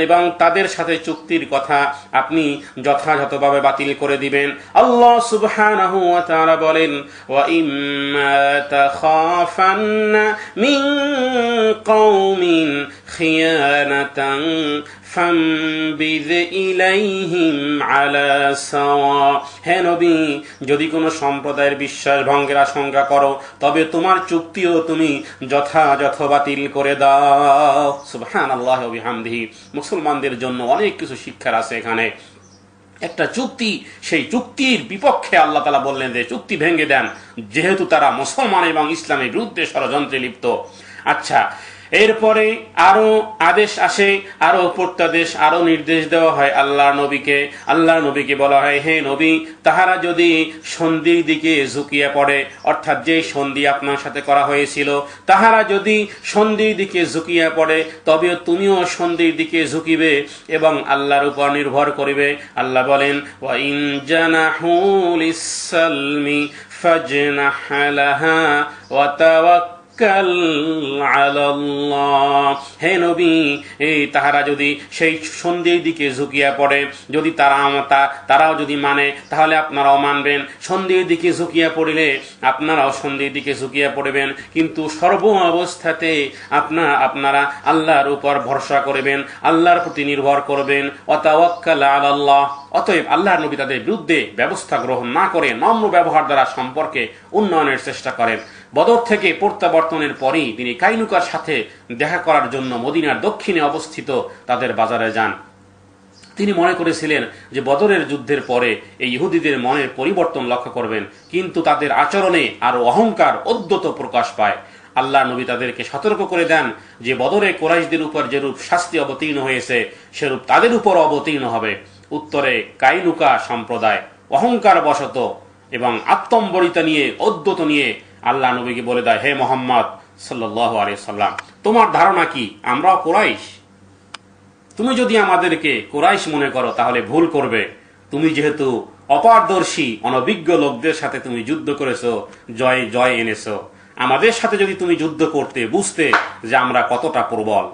এবং তাদের সাথে চুক্তির কথা আপনি যথাযথভাবে বাতিল করে দিবেন। আল্লাহ সুবহানাহু ওয়া তাআলা বলেন, ওয়া ইম্মা তাখাফান্না মিন কওমিন খিয়ানাতান ফামবিদ ইলাইহিম আলা সাওয়া। হে নবী, যদি কোনো সম্প্রদায়ের বিশ্বাস ভঙ্গের আশঙ্কা করো তবে তোমার চুক্তিও তুমি যথাযথ বাতিল করে দাও। সুবহানাল্লাহি ওয়া বিহামদিহি। মুসলমানদের জন্য অনেক কিছু শিক্ষার আছে এখানে। একটা চুক্তি, সেই চুক্তির বিপক্ষে আল্লাহ তাআলা বললেন যে চুক্তি ভেঙে দেন, যেহেতু তারা মুসলমান এবং ইসলামের বিরুদ্ধে ষড়যন্ত্রে লিপ্ত। আচ্ছা, এরপরে আরো আদেশ আসে, আরো প্রত্যাদেশ, আরো নির্দেশ দেওয়া হয় আল্লাহ নবীকে বলা হয়, হে নবী, তাহারা যদি সন্ধির দিকে ঝুঁকিয়ে পড়ে, অর্থাৎ যে সন্ধি আপনার সাথে করা হয়েছিল তাহারা যদি সন্ধির দিকে ঝুঁকিয়ে পড়ে তবে তুমিও সন্ধির দিকে ঝুঁকিবে এবং আল্লাহর উপর নির্ভর করিবে। আল্লাহ বলেন, ওয়া ইন জানাহু লিস-সালমি ফাজনাহ লাহা ওয়া তাওয়াক্কাল আলাল্লাহ। হে নবী, তাহারা যদি সেই সন্ধির দিকে ঝুঁকিয়া পড়ে, যদি তারাও যদি মানে তাহলে আপনারাও মানবেন, সন্ধির দিকে ঝুঁকিয়া পড়িলে আপনারাও সন্ধির দিকে ঝুঁকিয়া পড়বেন, কিন্তু সর্ব অবস্থাতে আপনারা আল্লাহর উপর ভরসা করবেন, আল্লাহর প্রতি নির্ভর করবেন। ওয়া তাওয়াক্কাল আলাল্লাহ। অতএব আল্লাহর নবী তাদের বিরুদ্ধে ব্যবস্থা গ্রহণ না করে নম্র ব্যবহার দ্বারা সম্পর্কে উন্নয়নের চেষ্টা করেন। বদর থেকে প্রত্যাবর্তনের পরেই তিনি কাইনুকার সাথে দেখা করার জন্য মদিনার দক্ষিণে অবস্থিত তাদের বাজারে যান। তিনি মনে করেছিলেন যে বদরের যুদ্ধের পরে এই ইহুদিদের মনের পরিবর্তন লক্ষ্য করবেন, কিন্তু তাদের আচরণে আরো অহংকার উদ্যত প্রকাশ পায়। আল্লাহ নবী তাদেরকে সতর্ক করে দেন যে বদরে কুরাইশদের উপর যেরূপ শাস্তি অবতীর্ণ হয়েছে সেরূপ তাদের উপর অবতীর্ণ হবে। উত্তরে কাইনুকা সম্প্রদায় অহংকার বশত এবং আত্মম্বরিতা নিয়ে উদ্যত নিয়ে আল্লাহ নবীকে বলে দেয়, হে মুহাম্মদ সাল্লাল্লাহু আলাইহি সাল্লাম, তোমার ধারণা কি আমরাও কুরাইশ? তুমি যদি আমাদেরকে কুরাইশ মনে করো তাহলে ভুল করবে। তুমি যেহেতু অপারদর্শী অনভিজ্ঞ লোকদের সাথে তুমি যুদ্ধ করেছো, জয় এনেছো, আমাদের সাথে যদি তুমি যুদ্ধ করতে, বুঝতে যে আমরা কতটা প্রবল।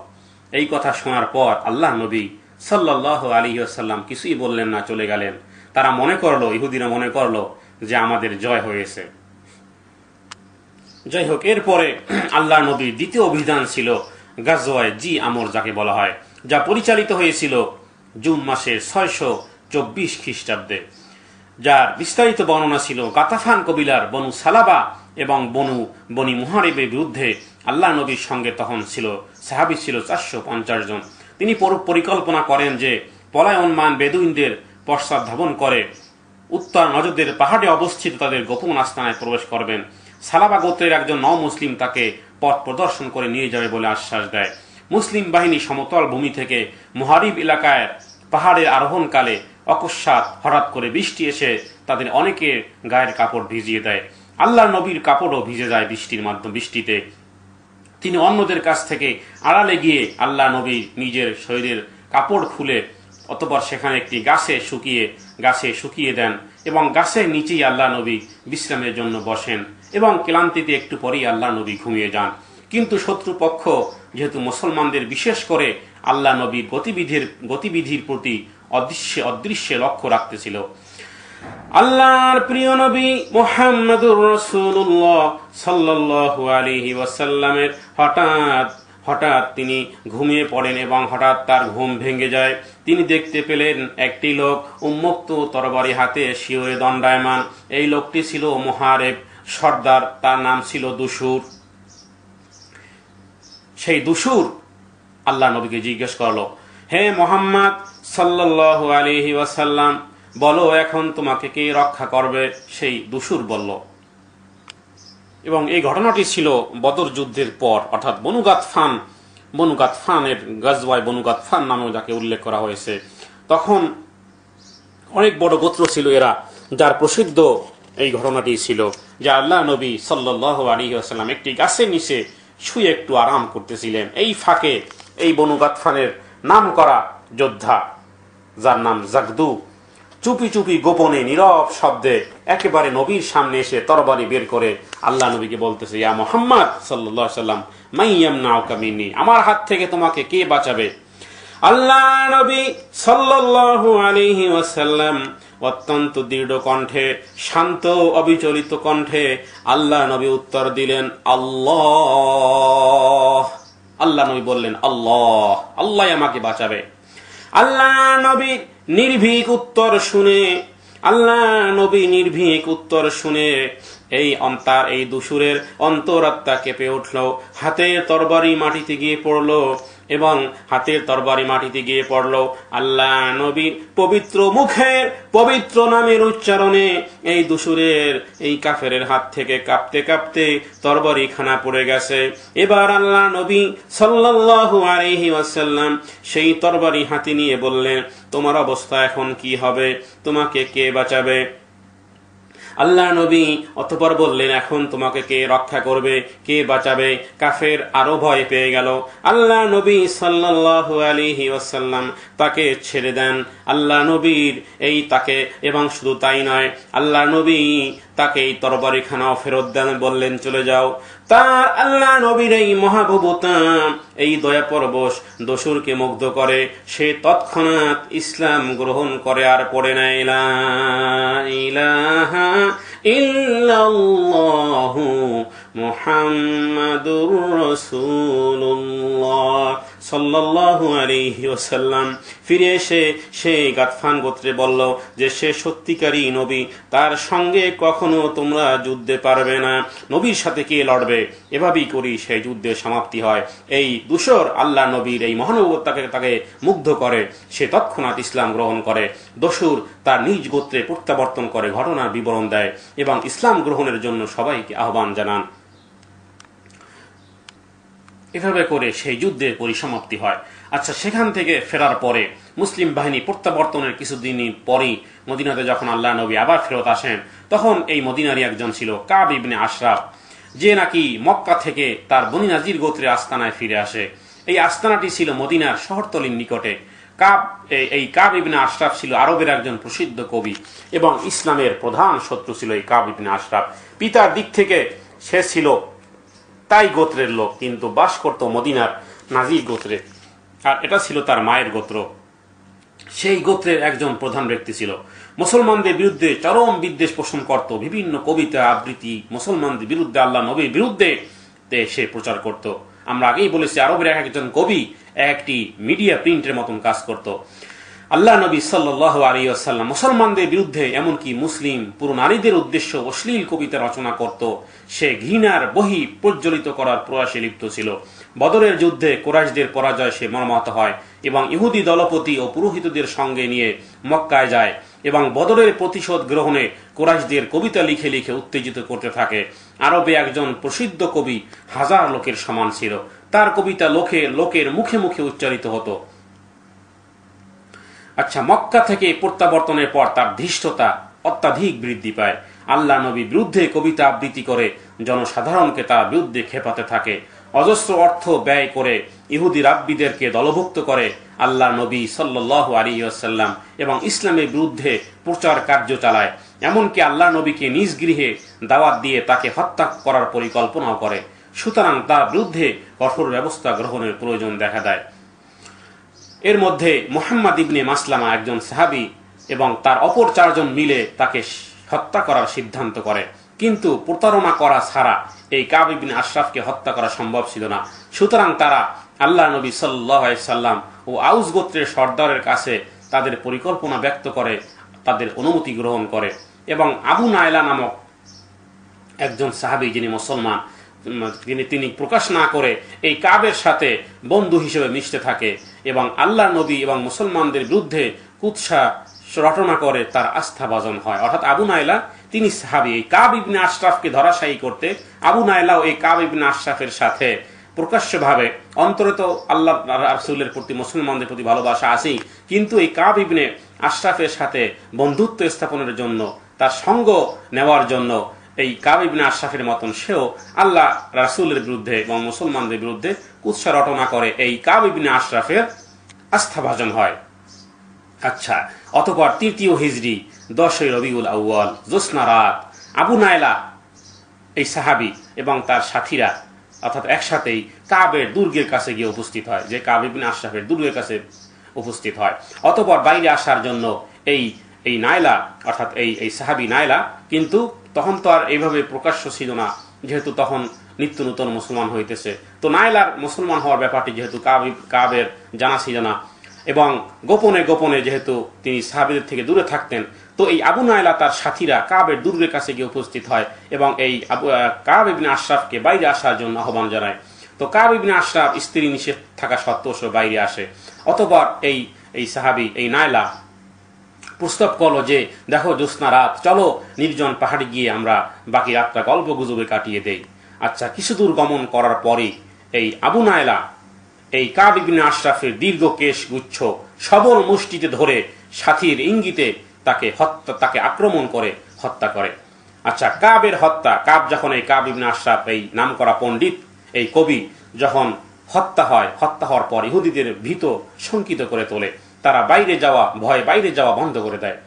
এই কথা শোনার পর আল্লাহ নবী সাল্লাল্লাহু আলাইহি ওয়াসাল্লাম কিছুই বললেন না, চলে গেলেন। তারা মনে করলো, ইহুদিরা মনে করলো যে আমাদের জয় হয়েছে। যাই হোক, এরপরে আল্লাহ নবীর দ্বিতীয় অভিযান ছিল গাজওয়ায়ে জি আমর, যাকে বলা হয়, যা পরিচালিত হয়েছিল জুন মাসের 624 খ্রিস্টাব্দে। যার বিস্তারিত বর্ণনা ছিল গাতাফান কবিলার বনু সালাবা এবং বনি মুহারিবের বিরুদ্ধে। আল্লাহ নবীর সঙ্গে তখন ছিল সাহাবী ছিল 450 জন। তিনি পরিকল্পনা করেন যে পলায়নমান বেদুইনদের পশ্চাৎধাবন করে উত্তর নজদের পাহাড়ে অবস্থিত তাদের গোপন আস্তানায় প্রবেশ করবেন। সালাবা গোত্রের একজন মুসলিম তাকে পথ প্রদর্শন করে নিয়ে যাবে বলে আশ্বাস দেয়। মুসলিম বাহিনী সমতল ভূমি থেকে মুহারিব এলাকায় পাহাড়ের আরোহণকালে অকস্মাৎ হঠাৎ করে বৃষ্টি এসে তাদের অনেকের গায়ের কাপড় ভিজিয়ে দেয়। আল্লাহ নবীর কাপড়ও ভিজে যায় বৃষ্টিতে। তিনি অন্যদের কাছ থেকে আড়ালে গিয়ে আল্লাহ নবী নিজের শরীরের কাপড় খুলে অতঃপর সেখানে একটি গাছে শুকিয়ে দেন এবং গাছের নিচেই আল্লাহ নবী বিশ্রামের জন্য বসেন এবং ক্লান্তিতে একটু পরেই আল্লাহ নবী ঘুমিয়ে যান। কিন্তু শত্রুপক্ষ যেহেতু মুসলমানদের বিশেষ করে আল্লাহ নবীর গতিবিধির প্রতি অদৃশ্যে লক্ষ্য রাখতেছিল। আল্লাহর প্রিয় নবী মুহাম্মদুর রাসূলুল্লাহ সাল্লাল্লাহু আলাইহি ওয়াসাল্লামের হঠাৎ তিনি ঘুমিয়ে পড়েন এবং হঠাৎ তার ঘুম ভেঙে যায়। তিনি দেখতে পেলেন একটি লোক উন্মুক্ত তরবারি হাতে শিয়রে দণ্ডায়মান। এই লোকটি ছিল মুহারিব সর্দার, তার নাম ছিল দুশুর। সেই দুশুর আল্লাহ নবীকে জিজ্ঞেস করলো, হে মুহাম্মদ সাল্লাল্লাহু আলাইহি ওয়াসাল্লাম, বলো এখন তোমাকে কে রক্ষা করবে? সেই দুশুর বলল। এবং এই ঘটনাটি ছিল বদর যুদ্ধের পর, অর্থাৎ বনু গাতফানের গাজওয়ায়ে বনু গাতফান নামেও যাকে উল্লেখ করা হয়েছে। তখন অনেক বড় গোত্র ছিল এরা, যার প্রসিদ্ধ এই ঘটনাটি ছিল যে আল্লাহ নবী সাল্লাল্লাহু আলাইহি ওয়াসাল্লাম একটি গাছের নিচে শুয়ে একটু আরাম করতেছিলেন। এই ফাঁকে এই বনু গাতফানের নাম করা যোদ্ধা, যার নাম জাগদু, চুপি চুপি গোপনে নীরব শব্দে একেবারে নবীর সামনে এসে তরবারি বের করে আল্লাহ নবীকে বলতেছে, ইয়া মুহাম্মদ সাল্লাল্লাহু আলাইহি ওয়াসাল্লাম, মান ইয়ামনাউকা মিন্নি, আমার হাত থেকে তোমাকে কে বাঁচাবে? আল্লাহ নবী সাল্লাল্লাহু আলাইহি ওয়াসাল্লাম অত্যন্ত দৃঢ় কণ্ঠে, শান্ত অবিচলিত কণ্ঠে আল্লাহ নবী উত্তর দিলেন, আল্লাহ। আল্লাহ নবী বললেন, আল্লাহ আমাকে বাঁচাবে। আল্লাহ নবী নির্ভীক উত্তর শুনে এই দুশুরের অন্তরাত্মা কেঁপে উঠল। হাতের তরবারি মাটিতে গিয়ে পড়ল। আল্লাহ নবীর পবিত্র মুখের পবিত্র নামের উচ্চারণে এই দুশুরের এই কাফেরের হাত থেকে কাঁপতে কাঁপতে তরবারি খানা পড়ে গেছে। এবার আল্লাহ নবী সাল্লাল্লাহু আলাইহি ওয়াসাল্লাম সেই তরবারি হাতে নিয়ে বললেন, তোমার অবস্থা এখন কি হবে? তোমাকে কে বাঁচাবে? আল্লাহ নবী অতঃপর বললেন, এখন তোমাকে কে রক্ষা করবে, কে বাঁচাবে? কাফের আরো ভয় পেয়ে গেল। আল্লাহ নবী সাল্লাল্লাহু আলাইহি ওয়াসাল্লাম তাকে ছেড়ে দেন। আল্লাহ নবীর তাকে এবং শুধু তাই নয়, আল্লাহ নবী তাকে এই তরবারিখানাও ফেরত দেন, বললেন চলে যাও। তার আল্লাহ নবীর এই মহাবুবতা, এই দয়া পরবশ দোসরকে মুগ্ধ করে। সে তৎক্ষণাৎ ইসলাম গ্রহণ করে আর পড়ে না লা ইলাহা ইল্লাল্লাহু মুহাম্মাদুর রাসূলুল্লাহ সাল্লাল্লাহু আলাইহি ওয়াসাল্লাম। ফিরে এসে সে গাতফান গোত্রে বলল যে সে সত্যিকারী নবী, তার সঙ্গে কখনো তোমরা যুদ্ধে পারবে না। নবীর সাথে কে লড়বে? এভাবেই করি সেই যুদ্ধের সমাপ্তি হয়। এই দুশর আল্লাহ নবীর এই মহানুভবতাকে তাকে মুগ্ধ করে। সে তৎক্ষণাৎ ইসলাম গ্রহণ করে। দস্যুর তার নিজ গোত্রে প্রত্যাবর্তন করে ঘটনার বিবরণ দেয় এবং ইসলাম গ্রহণের জন্য সবাইকে আহ্বান জানান। এভাবে করে সেই যুদ্ধের পরিসমাপ্তি হয়। আচ্ছা, সেখান থেকে ফেরার পরে মুসলিম বাহিনী প্রত্যাবর্তনের কিছুদিন পরেই মদিনাতে যখন আল্লাহ নবী আবার ফেরত আসেন, তখন এই মদিনারই একজন ছিল কাব ইবনে আশরাফ, যে নাকি মক্কা থেকে তার বনি নাজির গোত্রের আস্তানায় ফিরে আসে। এই আস্তানাটি ছিল মদিনার শহরতলির নিকটে। কাব ইবনে আশরাফ ছিল আরবের একজন প্রসিদ্ধ কবি এবং ইসলামের প্রধান শত্রু ছিল এই কাব ইবনে আশরাফ। পিতার দিক থেকে সে ছিল তাই গোত্রের লোক, কিন্তু বাস করত মদিনার নাজির গোত্রে, আর এটা ছিল তার মায়ের গোত্র। সেই গোত্রের একজন প্রধান ব্যক্তি ছিল। মুসলমানদের বিরুদ্ধে চরম বিদ্বেষ পোষণ করত। বিভিন্ন কবিতা আবৃত্তি মুসলমানদের বিরুদ্ধে, আল্লাহ নবীর বিরুদ্ধে সে প্রচার করত। আমরা আগেই বলেছি, আরবের একজন কবি একটি মিডিয়া প্রিন্টের মতন কাজ করত। আল্লাহ নবী সাল্লাল্লাহু আলাইহি ওয়াসাল্লাম মুসলমানদের বিরুদ্ধে, এমনকি মুসলিম পুরো নারীদের উদ্দেশ্য অশ্লীল কবিতা রচনা করত। সে ঘৃণার বহি প্রজ্বলিত করার প্রয়াসে লিপ্ত ছিল। বদরের যুদ্ধে কুরাইশদের পরাজয় সে মর্মাহত হয় এবং ইহুদি দলপতি ও পুরোহিতদের সঙ্গে নিয়ে মক্কায় যায় এবং বদরের প্রতিশোধ গ্রহণে কুরাইশদের কবিতা লিখে লিখে উত্তেজিত করতে থাকে। আরবে একজন প্রসিদ্ধ কবি হাজার লোকের সমান ছিল। তার কবিতা লোকের মুখে মুখে উচ্চারিত হতো। আচ্ছা, মক্কা থেকে প্রত্যাবর্তনের পর তার ধৃষ্টতা অত্যাধিক বৃদ্ধি পায়। আল্লাহ নবী বিরুদ্ধে কবিতা আবৃত্তি করে জনসাধারণকে তার বিরুদ্ধে খেপাতে থাকে। অজস্র অর্থ ব্যয় করে ইহুদি রাব্বিদেরকে দলভুক্ত করে আল্লাহ নবী সাল্লাল্লাহু আলাইহি ওয়াসাল্লাম এবং ইসলামের বিরুদ্ধে প্রচার কার্য চালায়। এমনকি আল্লাহ নবীকে নিজ গৃহে দাওয়াত দিয়ে তাকে হত্যা করার পরিকল্পনাও করে। সুতরাং তার বিরুদ্ধে কঠোর ব্যবস্থা গ্রহণের প্রয়োজন দেখা দেয়। এর মধ্যে মুহাম্মদ ইবনে মাসলামা একজন সাহাবী এবং তার অপর 4 জন মিলে তাকে হত্যা করার সিদ্ধান্ত করে, কিন্তু প্রতারণা করা ছাড়া এই কাব ইবনে আশরাফকে হত্যা করা সম্ভব ছিল না। সুতরাং তারা আল্লাহ নবী সাল্লাল্লাহু আলাইহি সাল্লাম ও আউস গোত্রের সর্দারের কাছে তাদের পরিকল্পনা ব্যক্ত করে, তাদের অনুমতি গ্রহণ করে এবং আবু নাইলা নামক একজন সাহাবী যিনি মুসলমান, তিনি প্রকাশ না করে এই কাবের সাথে বন্ধু হিসেবে মিশতে থাকে এবং আল্লাহ নবী এবং মুসলমানদের বিরুদ্ধে কুৎসা রটনা করে তার আস্থাভাজন হয়। অর্থাৎ আবু নাইলা তিনি সাহাবী, এই কাব ইবনে আশরাফকে ধরাশায়ী করতে আবু নাইলাও এই কাব ইবনে আশরাফের সাথে প্রকাশ্যভাবে, অন্তরে তো আল্লাহ রাসূলের প্রতি মুসলমানদের প্রতি ভালোবাসা আছেই, কিন্তু এই কাব ইবনে আশরাফের সাথে বন্ধুত্ব স্থাপনের জন্য, তার সঙ্গ নেওয়ার জন্য এই কাব ইবনে আশরাফের মতন সেও আল্লাহ রাসূলের বিরুদ্ধে এবং মুসলমানদের বিরুদ্ধে কুৎসা রটনা করে এই কাব ইবনে আশরাফের আস্থাভাজন হয়। আচ্ছা, অতঃপর 3য় হিজরি 10ই রবিউল আউয়াল জ্যোৎস্না রাত আবু নাইলা এই সাহাবী এবং তার সাথীরা অর্থাৎ একসাথেই কাবের দুর্গের কাছে গিয়ে উপস্থিত হয়, যে কাব ইবনে আশরাফের দুর্গের কাছে উপস্থিত হয়। অতঃপর বাইরে আসার জন্য এই নাইলা অর্থাৎ এই সাহাবী নাইলা, কিন্তু তখন তো আর এইভাবে প্রকাশ্য ছিল না, যেহেতু তখন নিত্য নূতন মুসলমান হইতেছে, তো নাইলার মুসলমান হওয়ার ব্যাপারটি যেহেতু কাবের জানা ছিল না এবং গোপনে গোপনে যেহেতু তিনি সাহাবীদের থেকে দূরে থাকতেন, তো এই আবু নাইলা তার সাথীরা কাবের দুর্গের কাছে গিয়ে উপস্থিত হয় এবং এই কাব ইবনে আশরাফকে বাইরে আসার জন্য আহ্বান জানায়। তো কাব ইবনে আশরাফ স্ত্রী নিষেধ থাকা সত্ত্বেও সে বাইরে আসে। অতঃপর এই সাহাবী এই নাইলা প্রস্তাব করলো যে দেখো জ্যোৎস্না রাত, চলো নির্জন পাহাড়ে গিয়ে আমরা বাকি রাতটা গল্প গুজবে কাটিয়ে দেই। আচ্ছা, কিছু দূর গমন করার পরই এই আবু নাইলা এই কাব ইবনে আশরাফের দীর্ঘ কেশ গুচ্ছ সবল মুষ্টিতে ধরে সাথীর ইঙ্গিতে তাকে আক্রমণ করে হত্যা করে। আচ্ছা, কাবের হত্যা, কাব যখন এই কাব ইবনে আশরাফ এই নামকরা পণ্ডিত এই কবি যখন হত্যা হওয়ার পর ইহুদিদের ভীত শঙ্কিত করে তোলে, তারা বাইরে যাওয়া বন্ধ করে দেয়।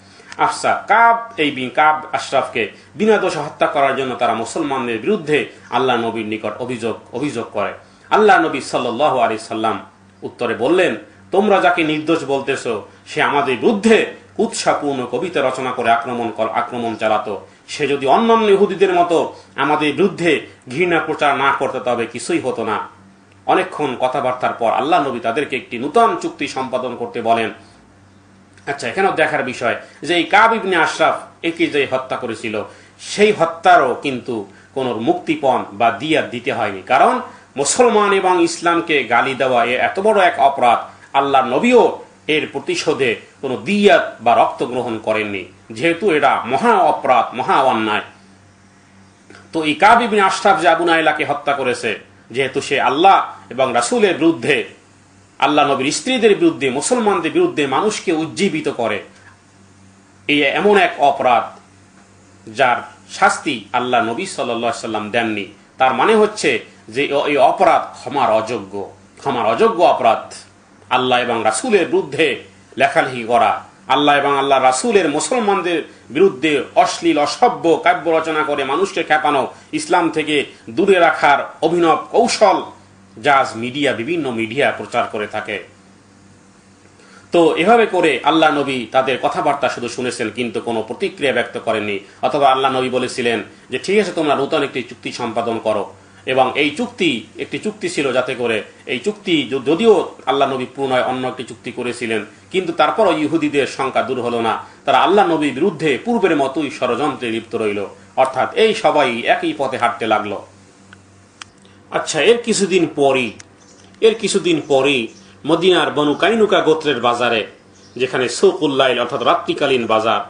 আচ্ছা, কাব আশরাফকে বিনা দোষে হত্যা করার জন্য তারা মুসলমানদের বিরুদ্ধে আল্লাহ নবীর নিকট অভিযোগ করে। আল্লাহ নবী সাল্লাল্লাহু আলাইহি সাল্লাম উত্তরে বললেন, তোমরা যাকে নির্দোষ বলতেছো সে আমাদের বিরুদ্ধে কুৎসাপূর্ণ কবিতা রচনা করে আক্রমণ চালাতো। সে যদি অন্যান্য ইহুদিদের মতো আমাদের বিরুদ্ধে ঘৃণা প্রচার না করতে তবে কিছুই হতো না। অনেকক্ষণ কথাবার্তার পর আল্লাহ নবী তাদেরকে একটি নূতন চুক্তি সম্পাদন করতে বলেন। আচ্ছা, এখানেও দেখার বিষয় যে এই কাব ইবনে আশরাফ একে যে হত্যা করেছিল সেই হত্যারও কিন্তু কোন মুক্তিপণ বা দিয়াত দিতে হয়নি, কারণ মুসলমান এবং ইসলামকে গালি দেওয়া এত বড় এক অপরাধ, আল্লাহ নবীও এর প্রতিশোধে কোনো দিয়াত বা রক্ত গ্রহণ করেননি, যেহেতু এটা মহা অপরাধ, মহা অন্যায়। তো এই কাব ইবনে আশরাফ যে আবু নাইলাকে হত্যা করেছে, যেহেতু সে আল্লাহ এবং রাসূলের বিরুদ্ধে, আল্লাহ নবীর স্ত্রীদের বিরুদ্ধে, মুসলমানদের বিরুদ্ধে মানুষকে উজ্জীবিত করে, এই এমন এক অপরাধ যার শাস্তি আল্লাহ নবী সাল্লাল্লাহু আলাইহি সাল্লাম দেননি। তার মানে হচ্ছে যে এই অপরাধ ক্ষমার অযোগ্য অপরাধ। আল্লাহ এবং রাসূলের বিরুদ্ধে লেখালেখি করা, আল্লাহ এবং আল্লাহ রাসূলের মুসলমানদের বিরুদ্ধে অশ্লীল অসভ্য কাব্য রচনা করে মানুষকে খেপানো, ইসলাম থেকে দূরে রাখার অভিনব কৌশল যা বিভিন্ন মিডিয়া প্রচার করে থাকে। তো এভাবে করে আল্লাহ নবী তাদের কথাবার্তা শুধু শুনেছেন, কিন্তু কোনো প্রতিক্রিয়া ব্যক্ত করেননি। অথবা আল্লাহ নবী বলেছিলেন যে ঠিক আছে, তোমরা নতুন একটি চুক্তি সম্পাদন করো, এবং এই একটি চুক্তি ছিল যাতে করে এই চুক্তি, যদিও আল্লাহ নবী পুনরায় অন্য একটি চুক্তি করেছিলেন, কিন্তু তারপরও ইহুদিদের সংখ্যা দূর হলো না, তারা আল্লাহ নবীর বিরুদ্ধে পূর্বের মতোই ষড়যন্ত্রে লিপ্ত রইল, অর্থাৎ এই সবাই একই পথে হাঁটতে লাগলো। আচ্ছা, এর কিছুদিন পরেই মদিনার বনু কাইনুকা গোত্রের বাজারে, যেখানে সুকুল্লাইল অর্থাৎ রাত্রিকালীন বাজার,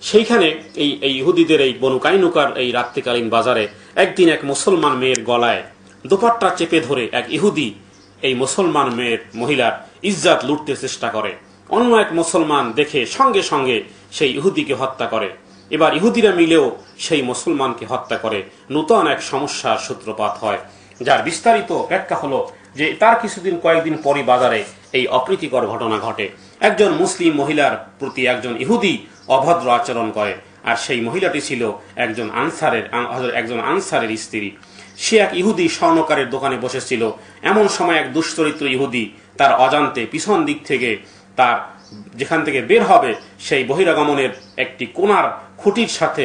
সেইখানে এই ইহুদিদের এই বনু কাইনুকার এই রাত্রিকালীন বাজারে একদিন এক মুসলমান মেয়ের গলায় দোপাট্টা চেপে ধরে এক ইহুদি এই মুসলমান মহিলার ইজ্জত লুটতে চেষ্টা করে। অন্য এক মুসলমান দেখে সঙ্গে সঙ্গে সেই ইহুদিকে হত্যা করে। এবার ইহুদিরা মিলেও সেই মুসলমানকে হত্যা করে। নূতন এক সমস্যার সূত্রপাত হয়। যার বিস্তারিত ব্যাখ্যা হলো যে তার কয়েকদিন পরই বাজারে এই অপ্রীতিকর ঘটনা ঘটে। একজন মুসলিম মহিলার প্রতি একজন ইহুদি অভদ্র আচরণ করে, আর সেই মহিলাটি ছিল একজন আনসারের স্ত্রী। সে এক ইহুদি স্বর্ণকারের দোকানে বসেছিল। এমন সময় এক দুশ্চরিত্র ইহুদি তার অজান্তে পিছন দিক থেকে তার যেখান থেকে বের হবে সেই বহিরাগমনের একটি কোণার খুঁটির সাথে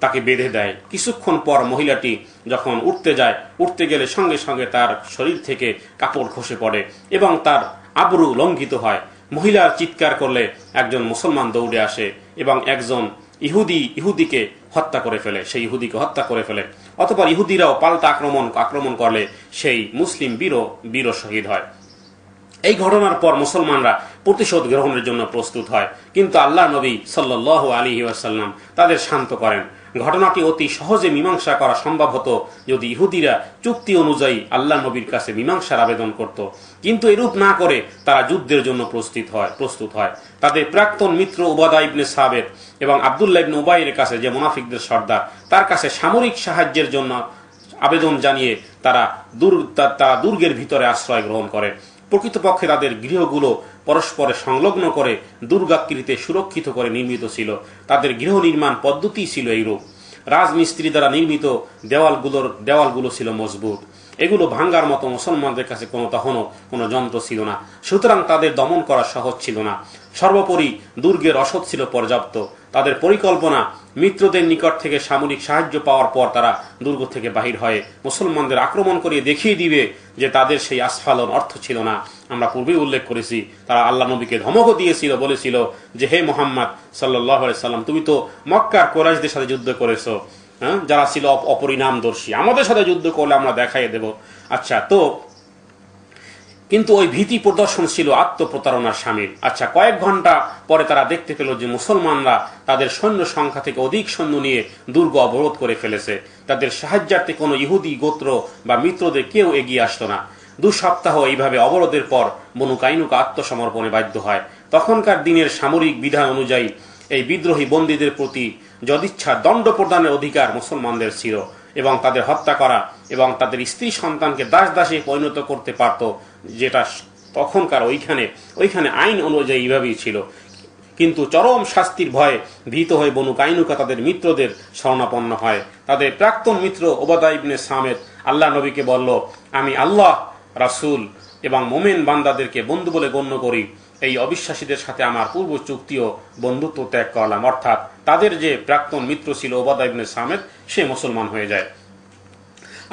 তাকে বেঁধে দেয়। কিছুক্ষণ পর মহিলাটি যখন উঠতে গেলে সঙ্গে সঙ্গে তার শরীর থেকে কাপড় খসে পড়ে এবং তার আবরু লঙ্ঘিত হয়। মহিলার চিৎকার করলে একজন মুসলমান দৌড়ে আসে এবং একজন ইহুদিকে হত্যা করে ফেলে, সেই ইহুদিকে হত্যা করে ফেলে। অতঃপর ইহুদিরাও পাল্টা আক্রমণ করলে সেই মুসলিম বীর শহীদ হয়। এই ঘটনার পর মুসলমানরা প্রতিশোধ গ্রহণের জন্য প্রস্তুত হয়, কিন্তু আল্লাহ নবী সাল্লাল্লাহু আলাইহি ওয়াসাল্লাম তাদের শান্ত করেন। ঘটনাটি অতি সহজে মীমাংসা করা সম্ভব হতো যদি ইহুদিরা চুক্তি অনুযায়ী আল্লাহ নবীর কাছে মীমাংসার আবেদন করত, কিন্তু এরূপ না করে তারা যুদ্ধের জন্য প্রস্তুত হয়। তাদের প্রাক্তন মিত্র উবাদা ইবনে সাবেত এবং আব্দুল্লাহ ইবনে উবাইয়ের কাছে, যে মুনাফিকদের সর্দার, তার কাছে সামরিক সাহায্যের জন্য আবেদন জানিয়ে তারা দুর্গের ভিতরে আশ্রয় গ্রহণ করে। প্রকৃতপক্ষে তাদের গৃহগুলো পরস্পরে সংলগ্ন করে দুর্গাকৃতিতে সুরক্ষিত করে নির্মিত ছিল। তাদের গৃহ নির্মাণ পদ্ধতি ছিল এইরূপ। রাজমিস্ত্রি দ্বারা নির্মিত দেওয়ালগুলো ছিল মজবুত। এগুলো ভাঙ্গার মতো মুসলমানদের কাছে তখনও কোনো যন্ত্র ছিল না, সুতরাং তাদের দমন করা সহজ ছিল না। সর্বোপরি দুর্গের রসদ ছিল পর্যাপ্ত। তাদের পরিকল্পনা, মিত্রদের নিকট থেকে সামরিক সাহায্য পাওয়ার পর তারা দুর্গ থেকে বাহির হয়ে মুসলমানদের আক্রমণ করিয়ে দেখিয়ে দিবে যে তাদের সেই আস্ফালন অর্থ ছিল না। আমরা পূর্বেই উল্লেখ করেছি, তারা আল্লাহ নবীকে ধমকও বলেছিল যে হে মুহাম্মদ সাল্লাল্লাহু আলাইহি সাল্লাম, তুমি তো মক্কার কুরাইশদের সাথে যুদ্ধ করেছো, যারা ছিল অপরিণামদর্শী, আমাদের সাথে যুদ্ধ করলে আমরা দেখাই দেব। আচ্ছা, তো কিন্তু ওই ভীতি প্রদর্শন ছিল আত্মপ্রতারণার শামিল। আচ্ছা, কয়েক ঘন্টা পরে তারা দেখতে পেল যে মুসলমানরা তাদের সৈন্য সংখ্যা থেকে অধিক সৈন্য নিয়ে দুর্গ অবরোধ করে ফেলেছে। তাদের সাহায্যার্থে কোনো ইহুদি গোত্র বা মিত্রদের কেউ এগিয়ে আসতো না। 2 সপ্তাহ এইভাবে অবরোধের পর বনু কাইনুকা আত্মসমর্পণে বাধ্য হয়। তখনকার দিনের সামরিক বিধান অনুযায়ী এই বিদ্রোহী বন্দীদের প্রতি যদিচ্ছা দণ্ড প্রদানের অধিকার মুসলমানদের ছিল এবং তাদের হত্যা করা এবং তাদের স্ত্রী সন্তানকে দাসে পরিণত করতে পারত, যেটা তখনকার ওইখানে আইন অনুযায়ী এইভাবেই ছিল। কিন্তু চরম শাস্তির ভয়ে ভীত হয়ে বনু কাইনুকা তাদের মিত্রদের শরণাপন্ন হয়। তাদের প্রাক্তন মিত্র উবাদা ইবনে সামেত আল্লাহ নবীকে বলল, আমি আল্লাহ, রাসূল এবং মোমেন বান্দাদেরকে বন্ধু বলে গণ্য করি। এই অবিশ্বাসীদের সাথে আমার পূর্ব চুক্তি ও বন্ধুত্ব ত্যাগ করলাম। অর্থাৎ তাদের যে প্রাক্তন মিত্র ছিল উবাদা ইবনে সামেত, সে মুসলমান হয়ে যায়।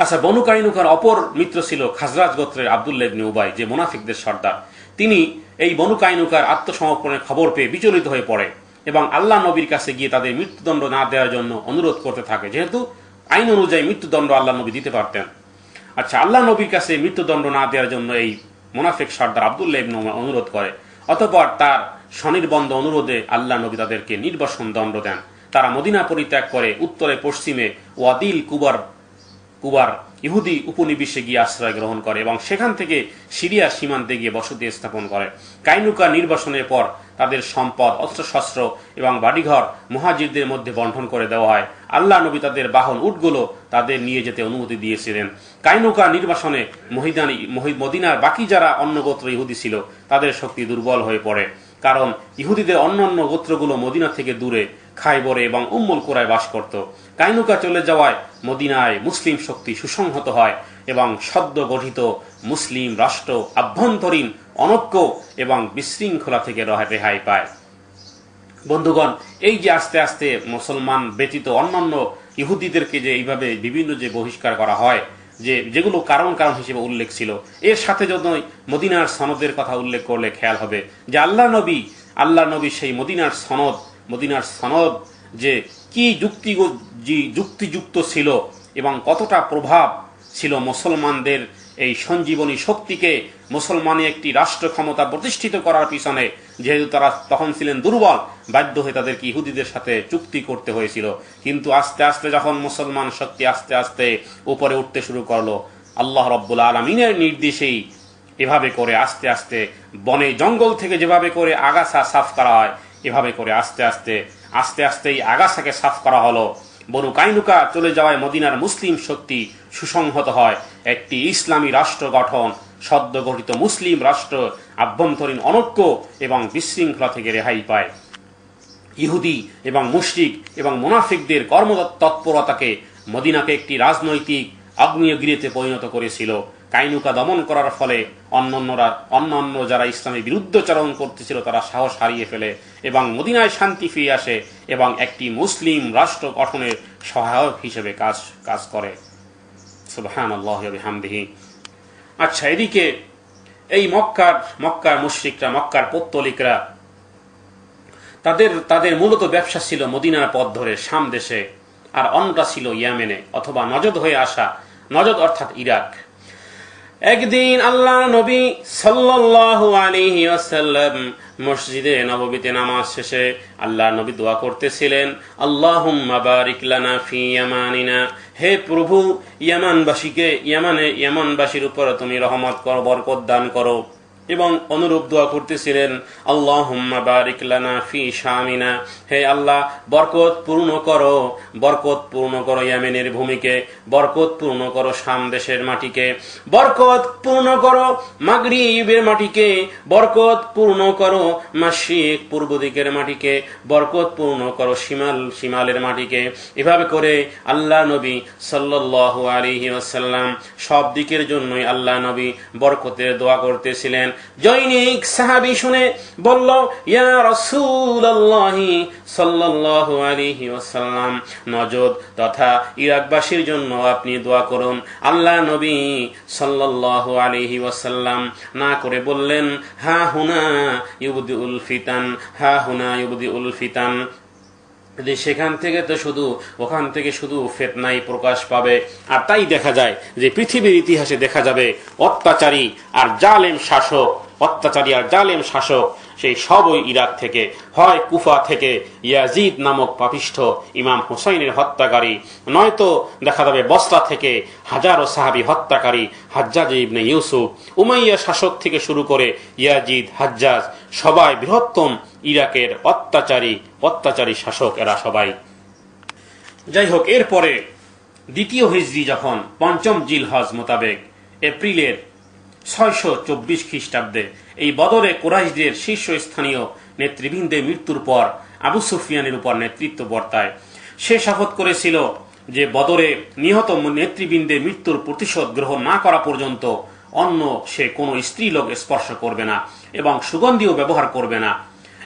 আচ্ছা, বনু কাইনুকার অপর মিত্র ছিল খাজরাজ গোত্রের আব্দুল্লাহ ইবনে উবাই, যে মুনাফিকদের সর্দার। তিনি এই বনু কাইনুকার আত্মসমর্পণের খবর পেয়ে বিচলিত হয়ে পড়ে এবং আল্লাহ নবীর কাছে গিয়ে তাদের মৃত্যুদণ্ড না দেওয়ার জন্য অনুরোধ করতে থাকে, যেহেতু আইন অনুযায়ী মৃত্যুদণ্ড আল্লাহ নবী দিতে পারতেন। আচ্ছা, আল্লাহ নবীর কাছে মৃত্যুদণ্ড না দেওয়ার জন্য এই মুনাফিক সর্দার আব্দুল্লাহ ইবনে উবাই অনুরোধ করে। অতঃপর তার স্বনির্বন্ধ অনুরোধে আল্লাহ নবী তাদেরকে নির্বাসন দণ্ড দেন। তারা মদিনা পরিত্যাগ করে উত্তরে পশ্চিমে ওয়াদিল কুবার ইহুদি উপনিবেশে গিয়ে আশ্রয় গ্রহণ করে এবং সেখান থেকে সিরিয়ার সীমান্তে গিয়ে বসতি স্থাপন করে। কাইনুকা নির্বাসনের পর তাদের সম্পদ, অস্ত্রশস্ত্র এবং বাড়িঘর মুহাজিরদের মধ্যে বণ্টন করে দেওয়া হয়। আল্লাহ নবী তাদের বাহন উটগুলো তাদের নিয়ে যেতে অনুমতি দিয়েছিলেন। কাইনুকা নির্বাসনে মদিনার বাকি যারা অন্য গোত্র ইহুদি ছিল তাদের শক্তি দুর্বল হয়ে পড়ে, কারণ ইহুদিদের অন্যান্য গোত্রগুলো মদিনা থেকে দূরে খায়বরে এবং উম্মুল কুরায় বাস করত। কাইনুকা চলে যাওয়ায় মদিনায় মুসলিম শক্তি সুসংহত হয় এবং সদ্য গঠিত মুসলিম রাষ্ট্র আভ্যন্তরীণ অনৈক্য এবং বিশৃঙ্খলা থেকে রেহাই পায়। বন্ধুগণ, এই যে আস্তে আস্তে মুসলমান ব্যতীত অন্যান্য ইহুদিদেরকে যে এইভাবে বিভিন্ন যে বহিষ্কার করা হয়, যেগুলো কারণ হিসেবে উল্লেখ ছিল, এর সাথে যদি মদিনার সনদের কথা উল্লেখ করলে খেয়াল হবে যে আল্লাহ নবী সেই মদিনার সনদ যে কি যুক্তিযুক্ত ছিল এবং কতটা প্রভাব ছিল মুসলমানদের এই সঞ্জীবনী শক্তিকে মুসলমানে একটি রাষ্ট্র ক্ষমতা প্রতিষ্ঠিত করার পিছনে, যেহেতু তারা তখন ছিলেন দুর্বল, বাধ্য হয়ে তাদেরকে ইহুদিদের সাথে চুক্তি করতে হয়েছিল। কিন্তু আস্তে আস্তে যখন মুসলমান শক্তি আস্তে আস্তে উপরে উঠতে শুরু করলো, আল্লাহ রাব্বুল আলামিনের নির্দেশেই এভাবে করে আস্তে আস্তে বনে জঙ্গল থেকে যেভাবে করে আগাছা সাফ করা হয়, এভাবে করে আস্তে আস্তে এই আগাছাকে সাফ করা হলো বনু কাইনুকা চলে যাওয়ায় মদিনার মুসলিম শক্তি সুসংহত হয়, একটি ইসলামী রাষ্ট্র গঠন, সদ্য গঠিত মুসলিম রাষ্ট্র আভ্যন্তরীণ অনৈক্য এবং বিশৃঙ্খলা থেকে রেহাই পায়। ইহুদি এবং মুশরিক এবং মুনাফিকদের কর্মতৎপরতাকে মদিনাকে একটি রাজনৈতিক আগ্নেয়গিরিতে পরিণত করেছিল। কাইনুকা দমন করার ফলে অন্যান্য যারা ইসলামের বিরুদ্ধাচরণ করতেছিল তারা সাহস হারিয়ে ফেলে এবং মদিনায় শান্তি ফিরে আসে এবং একটি মুসলিম রাষ্ট্র গঠনের সহায়ক হিসেবে কাজ করে। সুবহানাল্লাহি ওয়া বিহামদিহি। আচ্ছা, এদিকে এই মক্কার মুশরিকরা, মক্কার পৌত্তলিকরা, তাদের মূলত ব্যবসা ছিল মদিনার পথ ধরে শাম দেশে, আর অন্যটা ছিল ইয়েমেনে অথবা নজদ হয়ে আসা, নজদ অর্থাৎ ইরাক। একদিন আল্লাহ নবী সাল্লাল্লাহু আলাইহি ওয়াসাল্লাম মসজিদে নববীতে নামাজ শেষে আল্লাহ নবী দোয়া করতেছিলেন, আল্লাহুম্মা বারিক লানা ফি ইয়ামানিনা, হে প্রভু ইয়ামানবাসীর উপর তুমি রহমত করো, বরকত দান করো। এবং অনুরূপ দোয়া করতেছিলেন, আল্লাহুম্মা বারিক লানা ফি শামিনা, হে আল্লাহ বরকত পূর্ণ করো ইয়েমেনের ভূমিকে, বরকত পূর্ণ করো শাম দেশের মাটিকে, বরকত পূর্ণ করো মাগরিবের মাটিকে, বরকত পূর্ণ করো মাশরিক পূর্ব দিকের মাটিকে, বরকত পূর্ণ করো শিমালের মাটিকে। এভাবে করে আল্লাহ নবী সাল্লাল্লাহু আলাইহি ওয়াসাল্লাম সব দিকের জন্যই আল্লাহ নবী বরকতের দোয়া করতেছিলেন। জৈনিক সাহাবী শুনে বলল, ইয়া রাসূলুল্লাহ সাল্লাল্লাহু আলাইহি ওয়াসাল্লাম, নজদ তথা ইরাকবাসীর জন্য আপনি দোয়া করুন। আল্লাহ নবী সাল্লাল্লাহু আলাইহি ওয়াসাল্লাম না করে বললেন, হা হুনা ইউবদিউল ফিতান, ওখান থেকে শুধু ফিতনাই প্রকাশ পাবে। আর তাই দেখা যায় যে পৃথিবীর ইতিহাসে দেখা যাবে অত্যাচারী আর জালেম শাসক সেই সবই ইরাক থেকে, হয় কুফা থেকে ইয়াজিদ নামক পাপিষ্ঠ ইমাম হুসাইনের হত্যাকারী, নয়তো দেখা যাবে বসরা থেকে হাজারো সাহাবী হত্যাকারী হাজ্জাজ ইবনে ইউসুফ, উমাইয়া শাসক থেকে শুরু করে ইয়াজিদ, হাজ্জাজ, সবাই বৃহত্তম ইরাকের অত্যাচারী শাসক এরা সবাই। যাই হোক, এরপরে দ্বিতীয় হিজরি যখন পঞ্চম জিলহজ মোতাবেক এপ্রিলের 624 খ্রিস্টাব্দে এই বদরে কুরাইশদের শীর্ষস্থানীয় নেতৃবৃন্দের মৃত্যুর পর আবু সুফিয়ানের উপর নেতৃত্ব বর্তায়। সে শপথ করেছিল যে বদরে নিহত নেতৃবৃন্দের মৃত্যুর প্রতিশোধ গ্রহণ না করা পর্যন্ত অন্য সে কোনো স্ত্রীলোক স্পর্শ করবে না এবং সুগন্ধিও ব্যবহার করবে না।